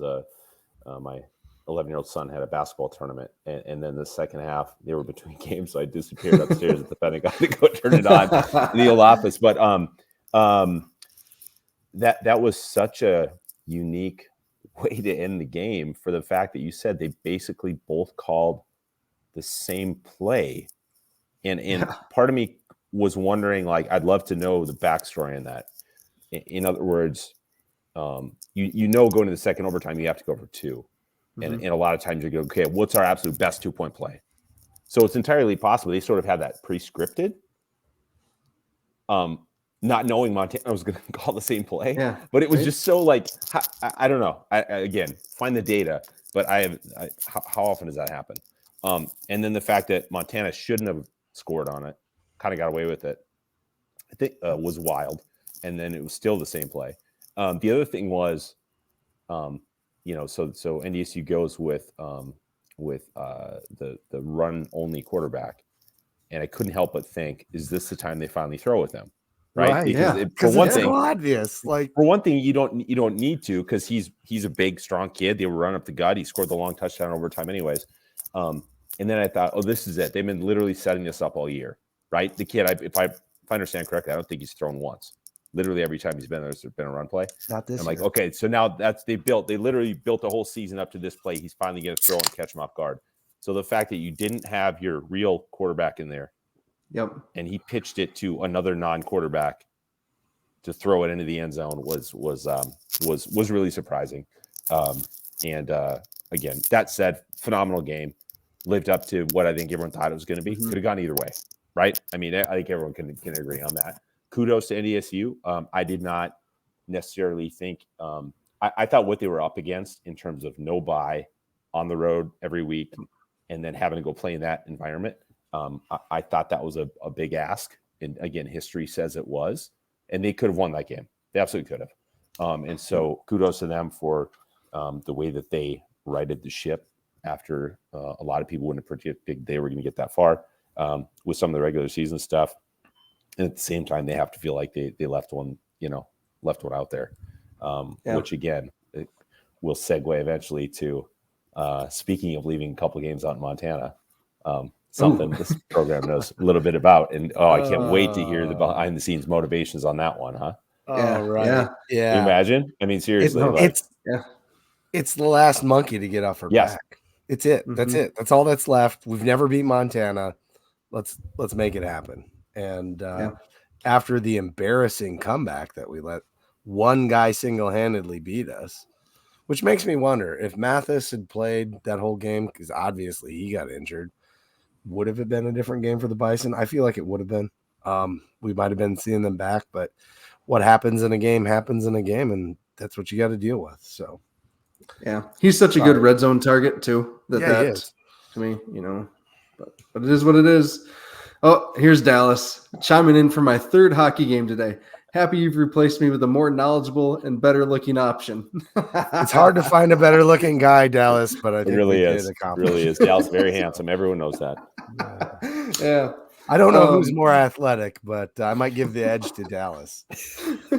Speaker 3: my 11-year-old son had a basketball tournament, and then the second half they were between games, so I disappeared upstairs at the Pentagon to go turn it on in the old office. But that was such a unique way to end the game for the fact that you said they basically both called the same play, and part of me was wondering, like, I'd love to know the backstory on that. In other words, going to the second overtime, you have to go for 2. Mm-hmm. And a lot of times you go, okay, what's our absolute best 2-point play? So it's entirely possible they sort of had that pre-scripted, not knowing Montana was going to call the same play. Yeah, but it was just so like, I don't know. Again, find the data, but how often does that happen? And then the fact that Montana shouldn't have scored on it, kind of got away with it, I think was wild. And then it was still the same play. The other thing was, so NDSU goes with the run only quarterback, and I couldn't help but think, is this the time they finally throw with him? Right? Because for one thing,
Speaker 4: so obvious. Like,
Speaker 3: for one thing, you don't need to, because he's a big, strong kid. They were running up the gut. He scored the long touchdown overtime, anyways. And then I thought, oh, this is it. They've been literally setting this up all year, right? The kid, if I understand correctly, I don't think he's thrown once. Literally every time he's been there's been a run play.
Speaker 4: Not this.
Speaker 3: I'm like, okay, so now they literally built the whole season up to this play. He's finally going to throw and catch him off guard. So the fact that you didn't have your real quarterback in there, and he pitched it to another non-quarterback to throw it into the end zone was really surprising. Again, that said, phenomenal game, lived up to what I think everyone thought it was going to be. Could have gone either way, right? I mean, I think everyone can agree on that. kudos to NDSU. I did not necessarily think I thought what they were up against in terms of no bye on the road every week and then having to go play in that environment. I thought that was a big ask. And again, history says it was, and they could have won that game. They absolutely could have. And so kudos to them for the way that they righted the ship after a lot of people wouldn't have predicted they were going to get that far with some of the regular season stuff. And at the same time, they have to feel like they left one out there, which again, it will segue eventually to speaking of leaving a couple of games out in Montana, something this program knows a little bit about. And I can't wait to hear the behind the scenes motivations on that one, huh?
Speaker 2: Yeah,
Speaker 4: right.
Speaker 2: yeah.
Speaker 4: Yeah.
Speaker 3: Can you imagine? I mean, seriously,
Speaker 4: It's the last monkey to get off her back. It's it.
Speaker 2: Mm-hmm.
Speaker 4: That's it. That's all that's left. We've never beat Montana. Let's make it happen. And after the embarrassing comeback that we let one guy single-handedly beat us, which makes me wonder if Mathis had played that whole game, because obviously he got injured, would have it been a different game for the Bison? I feel like it would have been. We might have been seeing them back, but what happens in a game happens in a game, and that's what you got to deal with. So,
Speaker 2: yeah, he's such a good red zone target too.
Speaker 4: He is.
Speaker 2: To me, but it is what it is. Oh, here's Dallas chiming in for my third hockey game today. Happy you've replaced me with a more knowledgeable and better looking option.
Speaker 4: It's hard to find a better looking guy, Dallas, but I think
Speaker 3: it really is.
Speaker 4: It
Speaker 3: really is. Dallas very handsome. Everyone knows that.
Speaker 2: Yeah.
Speaker 4: I don't know who's more athletic, but I might give the edge to Dallas.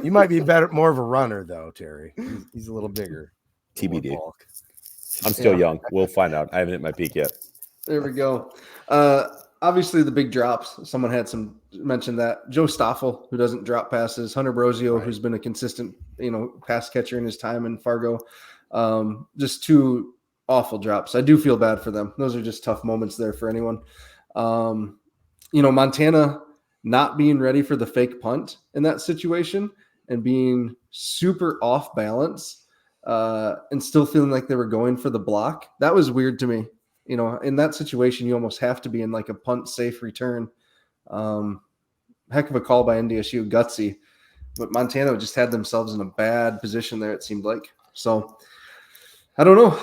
Speaker 4: You might be more of a runner though, Terry. He's a little bigger.
Speaker 3: TBD. I'm still young. We'll find out. I haven't hit my peak yet.
Speaker 2: There we go. Obviously, the big drops. Someone had mentioned that. Joe Stoffel, who doesn't drop passes. Hunter Brosio, who's been a consistent, pass catcher in his time in Fargo. Just two awful drops. I do feel bad for them. Those are just tough moments there for anyone. Montana not being ready for the fake punt in that situation and being super off balance and still feeling like they were going for the block. That was weird to me. In that situation, you almost have to be in like a punt safe return. Heck of a call by NDSU, gutsy. But Montana just had themselves in a bad position there, it seemed like. So I don't know.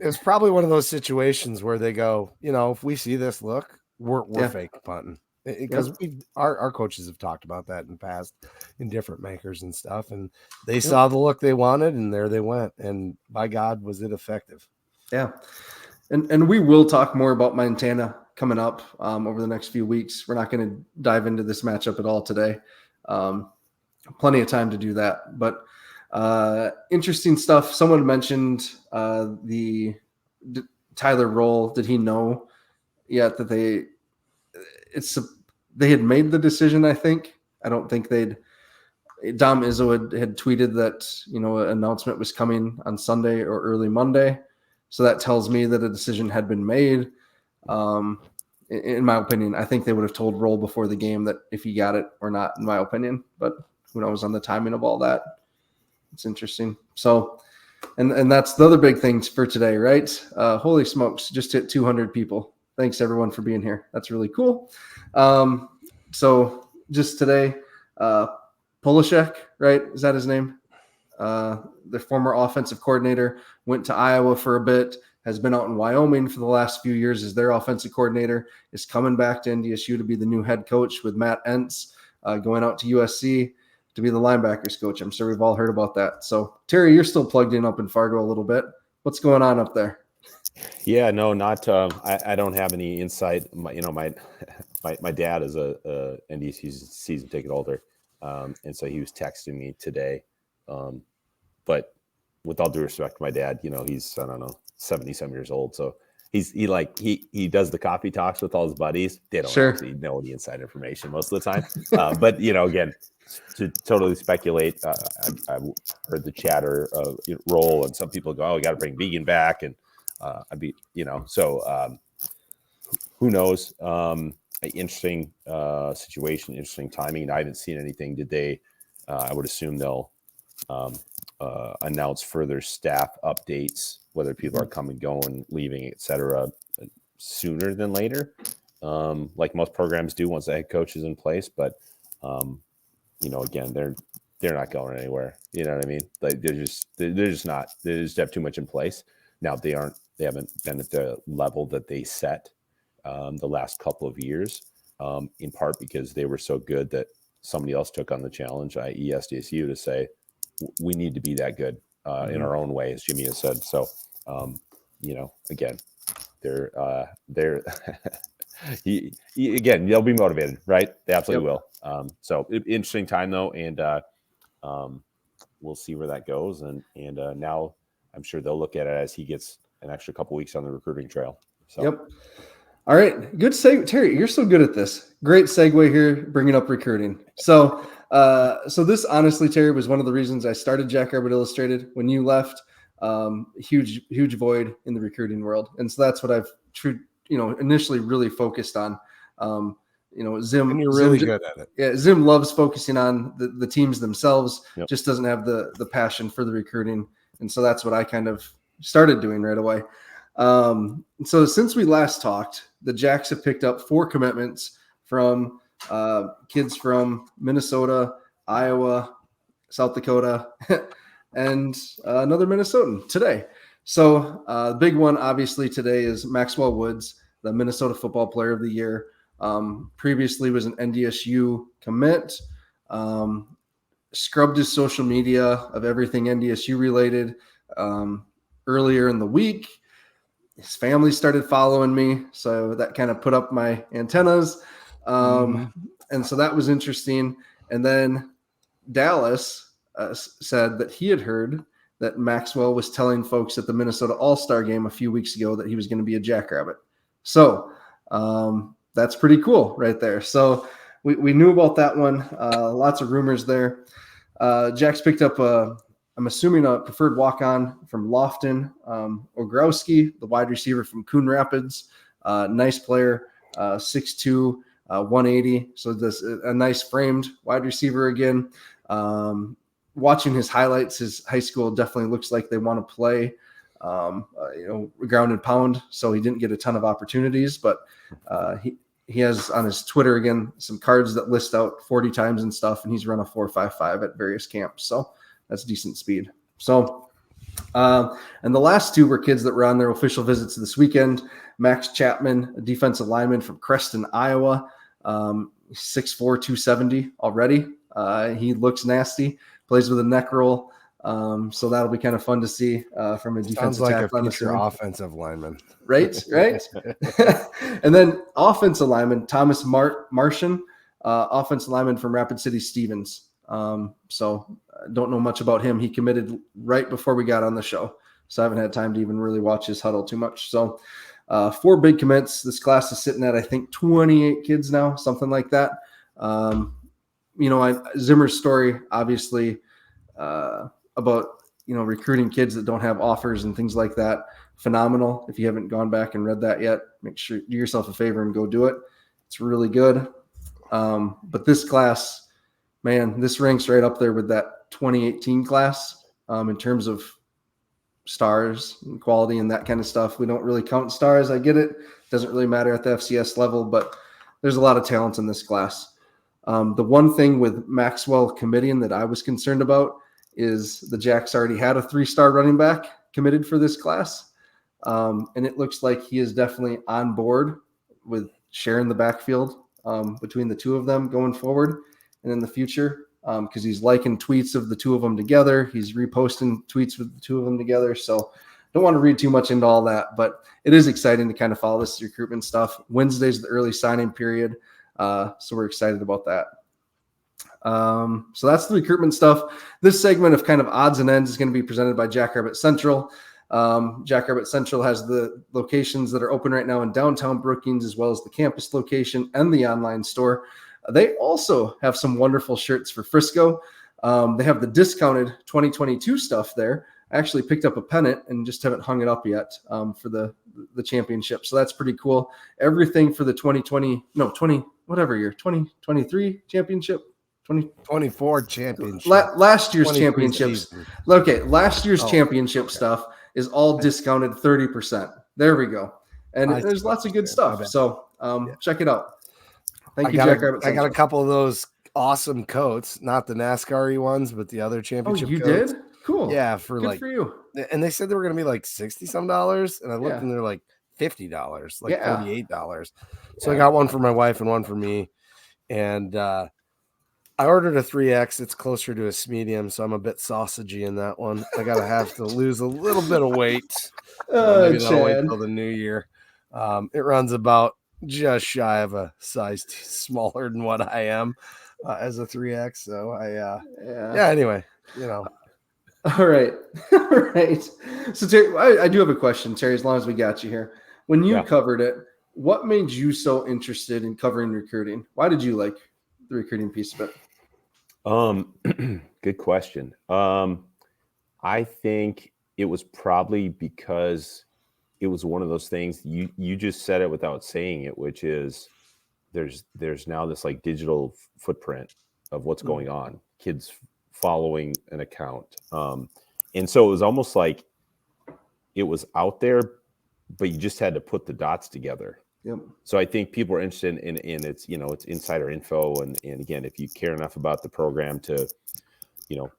Speaker 4: It's probably one of those situations where they go, if we see this look, we're fake punting. Because our coaches have talked about that in the past in different makers and stuff. And they saw the look they wanted, and there they went. And by God, was it effective.
Speaker 2: Yeah. And we will talk more about Montana coming up over the next few weeks. We're not going to dive into this matchup at all today. Plenty of time to do that. But interesting stuff. Someone mentioned the Tyler Roll. Did he know yet that they had made the decision? I think. I don't think Dom Izzo had tweeted that an announcement was coming on Sunday or early Monday. So that tells me that a decision had been made. In my opinion, I think they would have told Roll before the game that if he got it or not, in my opinion. But who knows on the timing of all that. It's interesting. So, and that's the other big things for today, right? Holy smokes, just hit 200 people. Thanks, everyone, for being here. That's really cool. So just today, Polishek, right? Is that his name? The former offensive coordinator, went to Iowa for a bit, has been out in Wyoming for the last few years as their offensive coordinator, is coming back to NDSU to be the new head coach with Matt Entz, going out to USC to be the linebackers coach. I'm sure we've all heard about that. So, Terry, you're still plugged in up in Fargo a little bit. What's going on up there?
Speaker 3: Yeah, no, not. I don't have any insight. My dad is a NDSU season ticket holder, and so he was texting me today. But with all due respect to my dad, he's, I don't know, 70-some years old. So he does the coffee talks with all his buddies. They don't actually know any inside information most of the time. But again, to totally speculate, I heard the chatter of Roll, and some people go, "Oh, we got to bring Vegan back," and so who knows? Interesting situation, interesting timing. I haven't seen anything. Did they? I would assume they'll announce further staff updates, whether people are coming, going, leaving, etc., sooner than later, like most programs do once the head coach is in place. But again, they're not going anywhere. You know what I mean? Like they're just not. They just have too much in place. Now they haven't been at the level that they set the last couple of years, in part because they were so good that somebody else took on the challenge, i.e. SDSU, to say we need to be that good in our own way, as Jimmy has said. So, again, they're again, they'll be motivated, right? They absolutely will. So interesting time though, and we'll see where that goes. And now I'm sure they'll look at it as he gets an extra couple weeks on the recruiting trail. So.
Speaker 2: Yep. All right. Good segue. Terry, you're so good at this. Great segue here, bringing up recruiting. So this honestly, Terry, was one of the reasons I started Jackrabbit Illustrated. When you left, huge void in the recruiting world. And so that's what I've initially really focused on. Zim,
Speaker 4: and you're really good at it.
Speaker 2: Yeah. Zim loves focusing on the teams themselves, just doesn't have the passion for the recruiting. And so that's what I kind of started doing right away. So since we last talked, the Jacks have picked up 4 commitments from kids from Minnesota, Iowa, South Dakota, and another Minnesotan today. So the big one, obviously, today is Maxwell Woods, the Minnesota Football Player of the Year. Previously was an NDSU commit, scrubbed his social media of everything NDSU related earlier in the week. His family started following me, so that kind of put up my antennas. And so that was interesting. And then Dallas said that he had heard that Maxwell was telling folks at the Minnesota All-Star game a few weeks ago that he was going to be a Jackrabbit. So that's pretty cool right there. So we knew about that one. Lots of rumors there. Jack's picked up I'm assuming a preferred walk-on from Lofton, Ogrowski, the wide receiver from Coon Rapids. Nice player, 6'2", 180. So this a nice framed wide receiver again. Watching his highlights, his high school definitely looks like they want to play, ground and pound. So he didn't get a ton of opportunities, but he has on his Twitter again some cards that list out 40 times and stuff, and he's run a 4.55 at various camps. So that's decent speed. So, and the last 2 were kids that were on their official visits this weekend. Max Chapman, a defensive lineman from Creston, Iowa, 6'4", 270 already. He looks nasty, plays with a neck roll. So that'll be kind of fun to see from a defensive
Speaker 4: like
Speaker 2: tackle.
Speaker 4: A future offensive lineman.
Speaker 2: Right. And then offensive lineman, Thomas Martian, offensive lineman from Rapid City Stevens. So don't know much about him. He committed right before we got on the show, so I haven't had time to even really watch his huddle too much. So 4 big commits. This class is sitting at, I think, 28 kids now, something like that. Zimmer's story, obviously, about, recruiting kids that don't have offers and things like that. Phenomenal. If you haven't gone back and read that yet, make sure do yourself a favor and go do it. It's really good. But this class, man, this ranks right up there with that 2018 class in terms of stars and quality and that kind of stuff. We don't really count stars. I get it. Doesn't really matter at the FCS level, but there's a lot of talent in this class. The one thing with Maxwell committing that I was concerned about is the Jacks already had a 3-star running back committed for this class. And it looks like he is definitely on board with sharing the backfield between the 2 of them going forward and in the future, because he's liking tweets of the 2 of them together. He's reposting tweets with the 2 of them together. So don't want to read too much into all that, but it is exciting to kind of follow this recruitment stuff. Wednesday's the early signing period. So we're excited about that. So that's the recruitment stuff. This segment of kind of odds and ends is going to be presented by Jackrabbit Central. Jackrabbit Central has the locations that are open right now in downtown Brookings, as well as the campus location and the online store. They also have some wonderful shirts for Frisco. They have the discounted 2022 stuff there. I actually picked up a pennant and just haven't hung it up yet for the championship. So that's pretty cool. Everything for the 2023 championship.
Speaker 4: 2024 championship.
Speaker 2: Last year's championships. Season. Okay, last year's championship stuff is all discounted 30%. There we go. And there's lots of good stuff. So check it out. Thank you, Jackrabbit.
Speaker 4: I got a couple of those awesome coats, not the NASCAR-y ones, but the other
Speaker 2: Oh,
Speaker 4: championship
Speaker 2: you
Speaker 4: coats.
Speaker 2: did? Cool.
Speaker 4: Yeah, for
Speaker 2: Good
Speaker 4: like,
Speaker 2: for you.
Speaker 4: and they said they were going to be like $60-some, and I looked
Speaker 2: Yeah.
Speaker 4: and they're like $50, like
Speaker 2: Yeah.
Speaker 4: $48. So I
Speaker 2: Yeah.
Speaker 4: got one for my wife and one for me, and I ordered a 3X. It's closer to a medium, so I'm a bit sausagey in that one. I gotta have to lose a little bit of weight. Maybe that'll wait
Speaker 2: Chad.
Speaker 4: till the new year. It runs about just shy of a size smaller than what I am as a 3X. So yeah. Anyway,
Speaker 2: All right. All right. So Terry, I do have a question, Terry, as long as we got you here. When you covered it, what made you so interested in covering recruiting? Why did you like the recruiting piece of it?
Speaker 3: Good question. I think it was probably because it was one of those things you just said it without saying it, which is there's now this like digital footprint of what's going on, kids following an account. And so it was almost like it was out there, but you just had to put the dots together.
Speaker 2: Yep.
Speaker 3: So I think people are interested in it's, it's insider info. And again, if you care enough about the program to,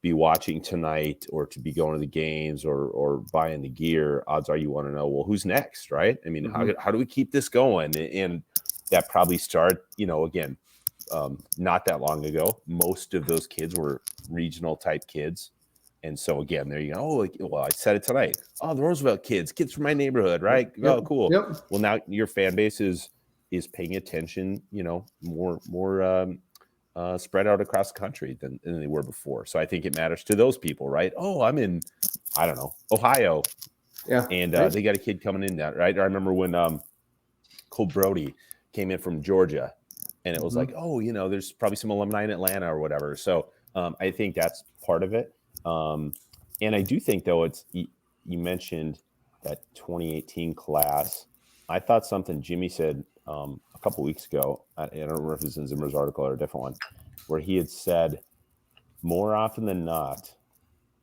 Speaker 3: be watching tonight or to be going to the games or buying the gear, odds are you want to know, well, who's next, right? I mean, how do we keep this going? And that probably started, again, not that long ago. Most of those kids were regional type kids. And so again, there you go. Oh, well, I said it tonight. Oh, the Roosevelt kids from my neighborhood, right? Yep. Oh, cool.
Speaker 2: Yep.
Speaker 3: Well, now your fan base is paying attention, more spread out across the country than they were before. So I think it matters to those people, right? Oh, I'm in, I don't know, Ohio.
Speaker 2: Yeah.
Speaker 3: And they got a kid coming in that, right? I remember when Cole Brody came in from Georgia, and it was like, oh, there's probably some alumni in Atlanta or whatever. So I think that's part of it. And I do think, though, you mentioned that 2018 class. I thought something Jimmy said a couple weeks ago. I don't remember if it was in Zimmer's article or a different one, where he had said more often than not,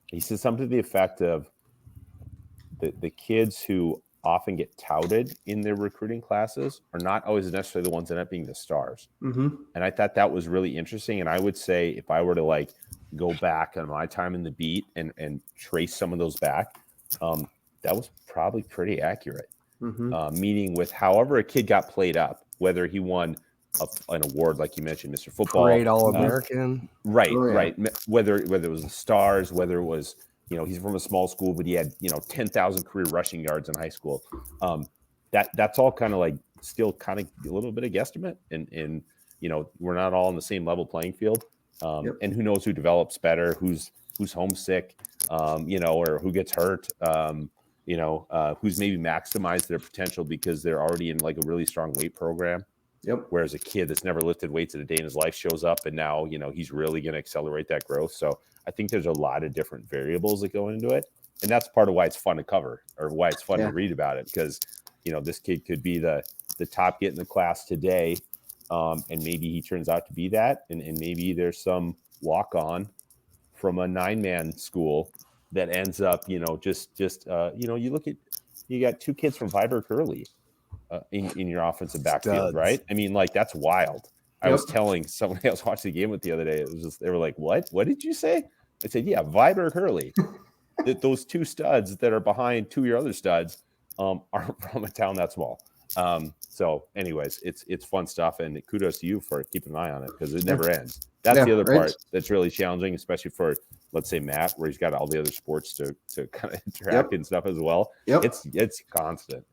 Speaker 3: he said something to the effect of the kids who often get touted in their recruiting classes are not always necessarily the ones that end up being the stars. And I thought that was really interesting. And I would say if I were to go back on my time in the beat and trace some of those back, that was probably pretty accurate. Meaning with however a kid got played up, whether he won an award, like you mentioned, Mr. Football,
Speaker 4: great All-American,
Speaker 3: right. Whether it was the stars, whether it was, he's from a small school, but he had, 10,000 career rushing yards in high school. That's all kind of still kind of a little bit of guesstimate. And we're not all on the same level playing field. And who knows who develops better, who's homesick, or who gets hurt, who's maybe maximized their potential because they're already in a really strong weight program. Whereas a kid that's never lifted weights in a day in his life shows up and now, he's really going to accelerate that growth. So I think there's a lot of different variables that go into it. And that's part of why it's fun to cover or why it's fun to read about it. Because, this kid could be the top kid in the class today. And maybe he turns out to be that. And maybe there's some walk-on from a 9-man school that ends up, you look at, you got 2 kids from Viber Curly in your offensive backfield, right? I mean, that's wild. I was telling someone I was watching the game with the other day, it was just, they were like, what did you say? I said, yeah, Viber Curly. Those 2 studs that are behind 2 of your other studs are from a town that small. So anyways, it's fun stuff, and kudos to you for keeping an eye on it because it never ends. That's the other part that's really challenging, especially for, let's say, Matt, where he's got all the other sports to kind of interact and stuff as well. It's constant.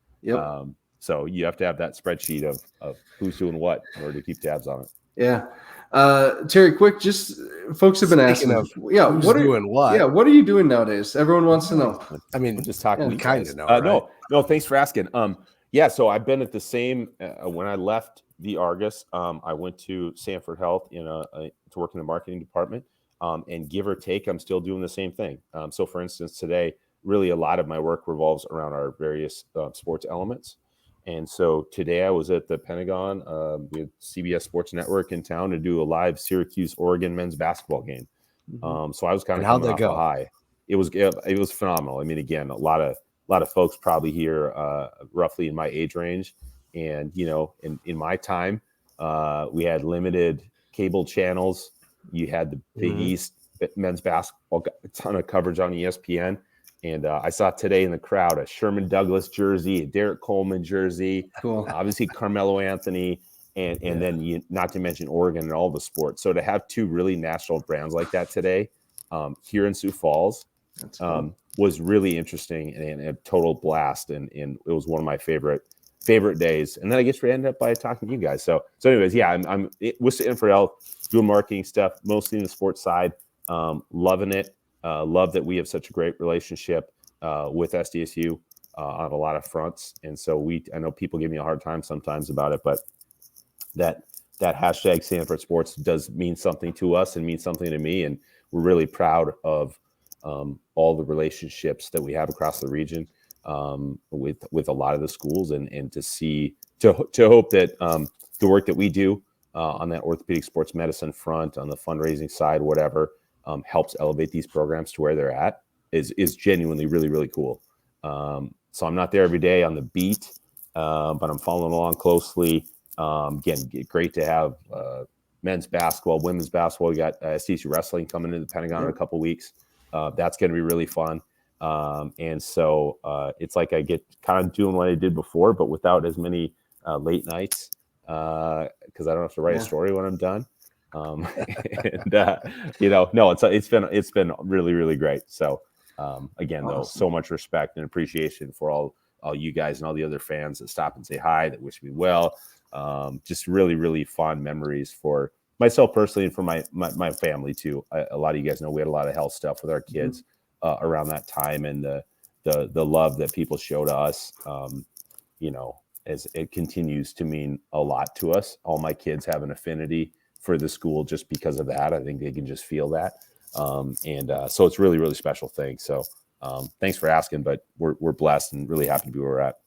Speaker 3: So you have to have that spreadsheet of who's doing what in order to keep tabs on it.
Speaker 2: Yeah. Terry, quick, just folks have been asking.
Speaker 4: What are you
Speaker 2: doing nowadays? Everyone wants to know.
Speaker 3: I mean, just talking.
Speaker 4: We kind of know. Right?
Speaker 3: No. Thanks for asking. So I've been at the same. When I left the Argus, I went to Sanford Health to work in the marketing department. And give or take, I'm still doing the same thing. So, for instance, today, really a lot of my work revolves around our various sports elements. And so today I was at the Pentagon, the CBS Sports Network in town to do a live Syracuse-Oregon men's basketball game. So I was kind of coming off a high. It was phenomenal. I mean, again, a lot of folks probably here, roughly in my age range, and in my time, we had limited cable channels You had the Big East men's basketball got a ton of coverage on ESPN. And I saw today in the crowd a Sherman Douglas jersey, a Derek Coleman jersey,
Speaker 2: Cool.
Speaker 3: obviously Carmelo Anthony, and then not to mention Oregon and all the sports. So to have two really national brands like that today here in Sioux Falls was really interesting and a total blast. And it was one of my favorite days. And then I guess we ended up by talking to you guys. So anyways, yeah, I'm with Infrared doing marketing stuff, mostly in the sports side, loving it. Love that we have such a great relationship with SDSU on a lot of fronts. And so I know people give me a hard time sometimes about it, but that hashtag Sanford Sports does mean something to us and means something to me. And we're really proud of all the relationships that we have across the region with a lot of the schools and to hope that the work that we do on that orthopedic sports medicine front, on the fundraising side, whatever, helps elevate these programs to where they're at is genuinely really, really cool. So I'm not there every day on the beat, but I'm following along closely. Again, great to have men's basketball, women's basketball. We got SDSU wrestling coming into the Pentagon in a couple weeks. That's going to be really fun. And so it's like I get kind of doing what I did before, but without as many late nights because I don't have to write a story when I'm done. No, it's been really, really great. So again, though, so much respect and appreciation for all you guys and all the other fans that stop and say hi, that wish me well. Just really, really fond memories for myself personally and for my family too. A lot of you guys know we had a lot of health stuff with our kids around that time, and the love that people show to us, as it continues to mean a lot to us. All my kids have an affinity for the school just because of that. I think they can just feel that. So it's really, really special thing. So thanks for asking, but we're blessed and really happy to be where we're at.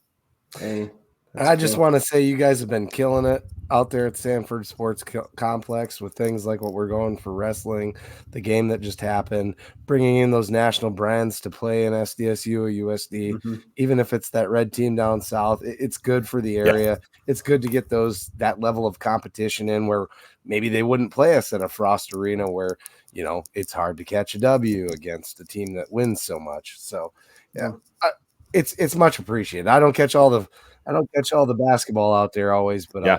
Speaker 2: Hey,
Speaker 4: I just want to say you guys have been killing it out there at Sanford Sports Complex with things like what we're going for wrestling, the game that just happened, bringing in those national brands to play in SDSU or USD, even if it's that red team down south. It's good for the area. Yeah. It's good to get that level of competition in where maybe they wouldn't play us in a Frost Arena where, it's hard to catch a W against a team that wins so much. So, yeah, it's much appreciated. I don't catch all the basketball out there always, but I'm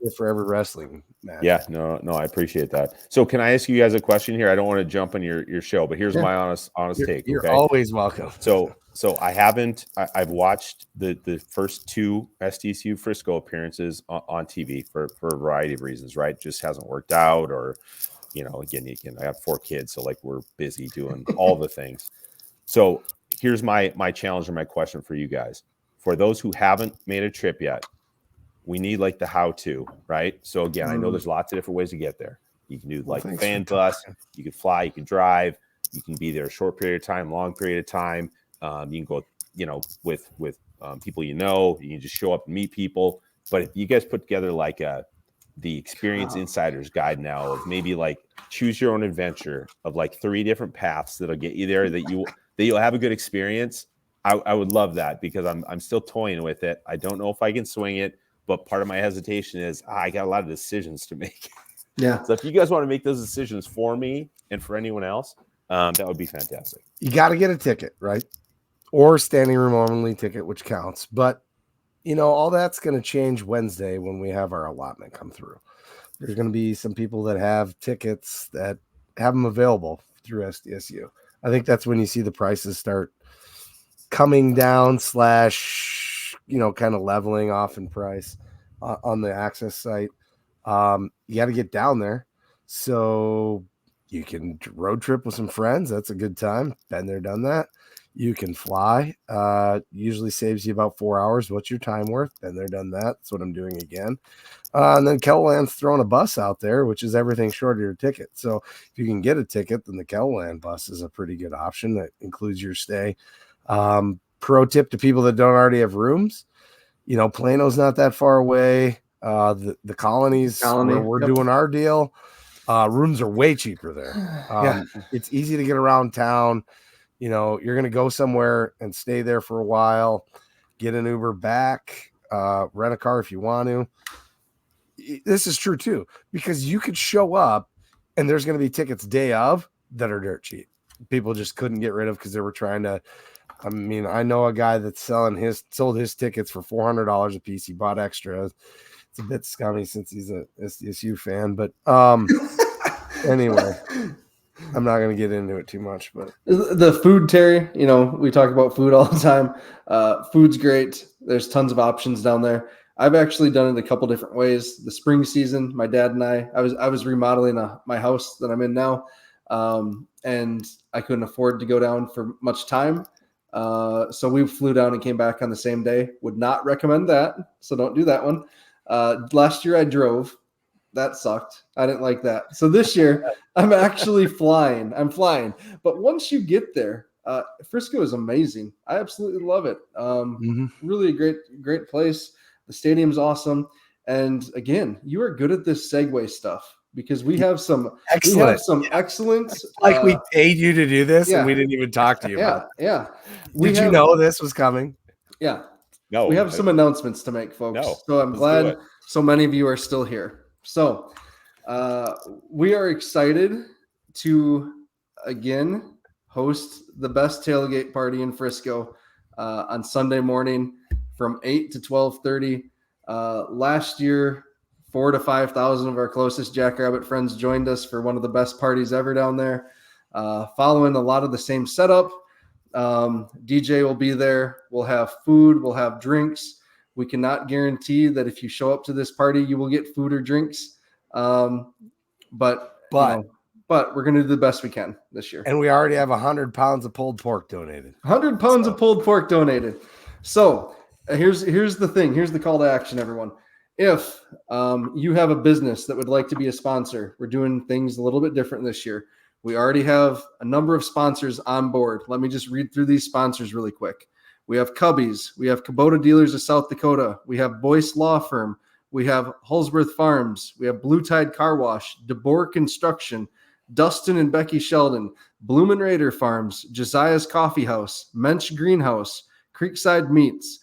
Speaker 4: here for every wrestling match.
Speaker 3: Yeah, no, I appreciate that. So can I ask you guys a question here? I don't want to jump on your show, but here's my honest take.
Speaker 4: You're always welcome.
Speaker 3: So I've watched the first two SDSU Frisco appearances on TV for a variety of reasons, right? Just hasn't worked out, or, again, I have 4 kids, so like we're busy doing all the things. So here's my challenge or my question for you guys. For those who haven't made a trip yet, we need like the how-to, right? So again, I know there's lots of different ways to get there. You can do like fan bus, you can fly, you can drive, you can be there a short period of time, long period of time. You can go, with people you can just show up and meet people. But if you guys put together like the Experience Insider's Guide now of maybe like choose your own adventure of like 3 different paths that'll get you there, that you'll have a good experience. I would love that, because I'm still toying with it. I don't know if I can swing it, but part of my hesitation is I got a lot of decisions to make.
Speaker 2: Yeah.
Speaker 3: So if you guys want to make those decisions for me and for anyone else, that would be fantastic.
Speaker 4: You got to get a ticket, right? Or standing room only ticket, which counts. But, all that's going to change Wednesday when we have our allotment come through. There's going to be some people that have tickets that have them available through SDSU. I think that's when you see the prices start coming down / kind of leveling off in price on the access site. You got to get down there so you can road trip with some friends. That's a good time. Been there, done that. You can fly. Usually saves you about 4 hours. What's your time worth? Been there, done that. That's what I'm doing again. And then Kettleland's throwing a bus out there, which is everything short of your ticket. So if you can get a ticket, then the Kettleland bus is a pretty good option that includes your stay. Pro tip to people that don't already have rooms, Plano's not that far away. The colonies where we're doing our deal, rooms are way cheaper there. It's easy to get around town. You're going to go somewhere and stay there for a while, get an Uber back, rent a car if you want to. This is true too, because you could show up And there's going to be tickets day of that are dirt cheap. People just couldn't get rid of because they were trying to. I mean, I know a guy that's sold his tickets for $400 a piece. He bought extra. It's a bit scummy since he's a SDSU fan, but anyway, I'm not going to get into it too much. But
Speaker 2: the food, Terry, we talk about food all the time. Food's great. There's tons of options down there. I've actually done it a couple different ways. The spring season, my dad and I was remodeling my house that I'm in now, and I couldn't afford to go down for much time. So we flew down and came back on the same day. Would not recommend that. So don't do that one. Last year I drove. That sucked. I didn't like that. So this year I'm actually flying. I'm flying. But once you get there, Frisco is amazing. I absolutely love it. Really a great place. The stadium's awesome. And again, you are good at this segue stuff because we have some excellent.
Speaker 4: Like we paid you to do this and we didn't even talk to you about it.
Speaker 2: Yeah.
Speaker 4: Did you know this was coming?
Speaker 2: Yeah.
Speaker 3: No.
Speaker 2: We have some announcements to make, folks.
Speaker 3: No,
Speaker 2: so I'm glad so many of you are still here. So we are excited to, again, host the best tailgate party in Frisco on Sunday morning from 8 to 12:30. Last year, 4,000 to 5,000 of our closest Jackrabbit friends joined us for one of the best parties ever down there. Following a lot of the same setup. DJ will be there. We'll have food. We'll have drinks. We cannot guarantee that if you show up to this party, you will get food or drinks. But we're going to do the best we can this year.
Speaker 4: And we already have 100 pounds of pulled pork donated.
Speaker 2: 100 pounds of pulled pork donated. So here's the thing. Here's the call to action, everyone. If you have a business that would like to be a sponsor, we're doing things a little bit different this year. We already have a number of sponsors on board. Let me just read through these sponsors really quick. We have Cubbies. We have Kubota Dealers of South Dakota. We have Boyce Law Firm. We have Hulsworth Farms. We have Blue Tide Car Wash, DeBoer Construction, Dustin and Becky Sheldon, Bloomin' Raider Farms, Josiah's Coffee House, Mensch Greenhouse, Creekside Meats,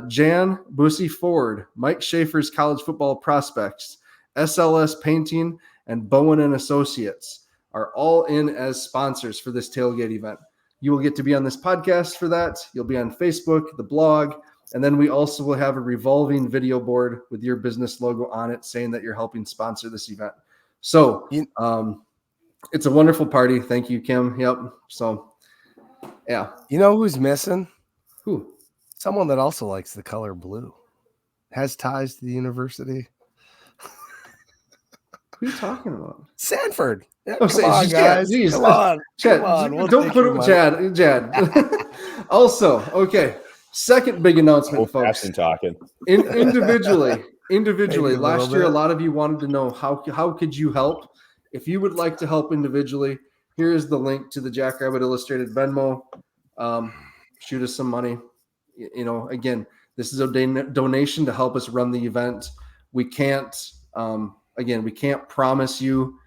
Speaker 2: Jan Bussy Ford, Mike Schaefer's College Football Prospects, SLS Painting, and Bowen and Associates are all in as sponsors for this tailgate event. You will get to be on this podcast for that. You'll be on Facebook, the blog, and then we also will have a revolving video board with your business logo on it saying that you're helping sponsor this event. So it's a wonderful party. Thank you, Kim. Yep. So, yeah.
Speaker 4: You know who's missing?
Speaker 2: Who?
Speaker 4: Someone that also likes the color blue. Has ties to the university.
Speaker 2: Who are you talking about?
Speaker 4: Sanford. Yeah,
Speaker 2: come on, guys. Come on. Chad, we'll don't put it, Chad. Also, okay. Second big announcement, folks.
Speaker 3: Talking.
Speaker 2: Individually. Last year, a lot of you wanted to know how could you help. If you would like to help individually, here is the link to the Jackrabbit Illustrated Venmo. Shoot us some money. Again, this is a donation to help us run the event. We can't promise you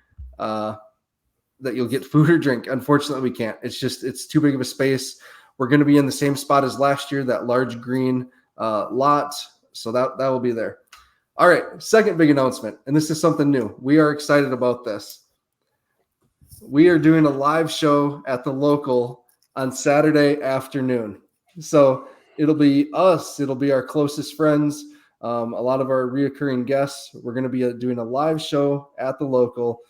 Speaker 2: that you'll get food or drink. Unfortunately, we can't. It's too big of a space. We're going to be in the same spot as last year, that large green lot. So that will be there. All right. Second big announcement. And this is something new. We are excited about this. We are doing a live show at the local on Saturday afternoon. So it'll be us. It'll be our closest friends. A lot of our reoccurring guests. We're going to be doing a live show at the local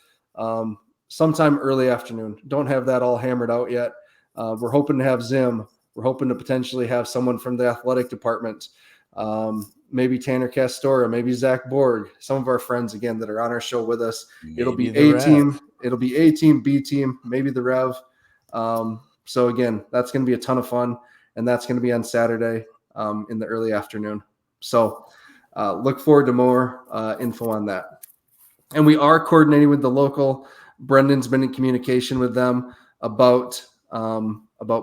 Speaker 2: sometime early afternoon. Don't have that all hammered out yet. We're hoping to have Zim. We're hoping to potentially have someone from the athletic department, maybe Tanner Castora, maybe Zach Borg, some of our friends, again, that are on our show with us. It'll be A-team. It'll be A-team, B-team, maybe the Rev. So, again, that's going to be a ton of fun, and that's going to be on Saturday in the early afternoon. So look forward to more info on that. And we are coordinating with the local. Brendan's been in communication with them about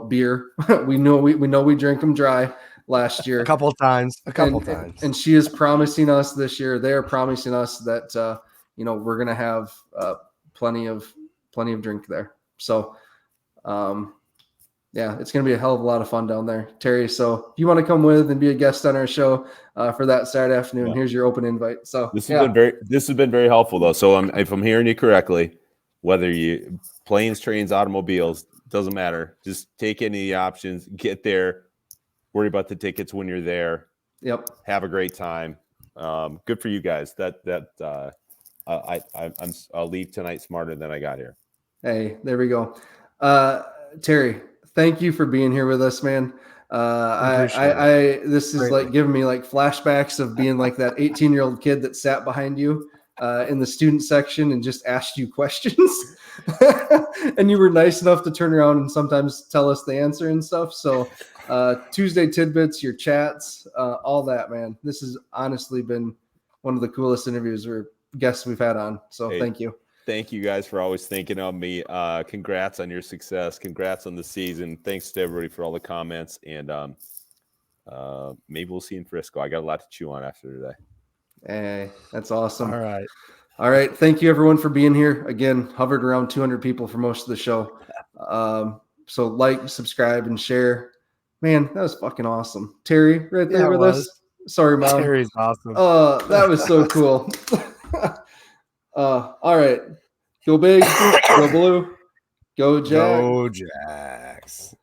Speaker 2: beer. we know we drank them dry last year.
Speaker 4: A couple times.
Speaker 2: And she is promising us this year. They are promising us that we're going to have plenty of drink there. So yeah, it's going to be a hell of a lot of fun down there, Terry. So if you want to come with and be a guest on our show for that Saturday afternoon, here's your open invite. So
Speaker 3: this has been very helpful though. So if I'm hearing you correctly, whether you planes, trains, automobiles, doesn't matter. Just take any of the options, get there, worry about the tickets when you're there.
Speaker 2: Yep.
Speaker 3: Have a great time. Good for you guys. I'll leave tonight smarter than I got here.
Speaker 2: Hey, there we go. Terry, thank you for being here with us, man. This is like giving me like flashbacks of being like that 18-year-old kid that sat behind you in the student section and just asked you questions. And you were nice enough to turn around and sometimes tell us the answer and stuff. So Tuesday tidbits, your chats, all that, man. This has honestly been one of the coolest interviews or guests we've had on. So thank you. Thank
Speaker 3: you guys for always thinking of me. Congrats on your success. Congrats on the season. Thanks to everybody for all the comments. And maybe we'll see you in Frisco. I got a lot to chew on after today.
Speaker 2: Hey, that's awesome.
Speaker 4: All
Speaker 2: right. Thank you, everyone, for being here. Again, hovered around 200 people for most of the show. So like, subscribe, and share. Man, that was fucking awesome. Terry, right there with us. Sorry, Mom.
Speaker 4: Terry's awesome.
Speaker 2: That was so cool. All right. Go big, go blue, go Jack.
Speaker 4: Go Jacks.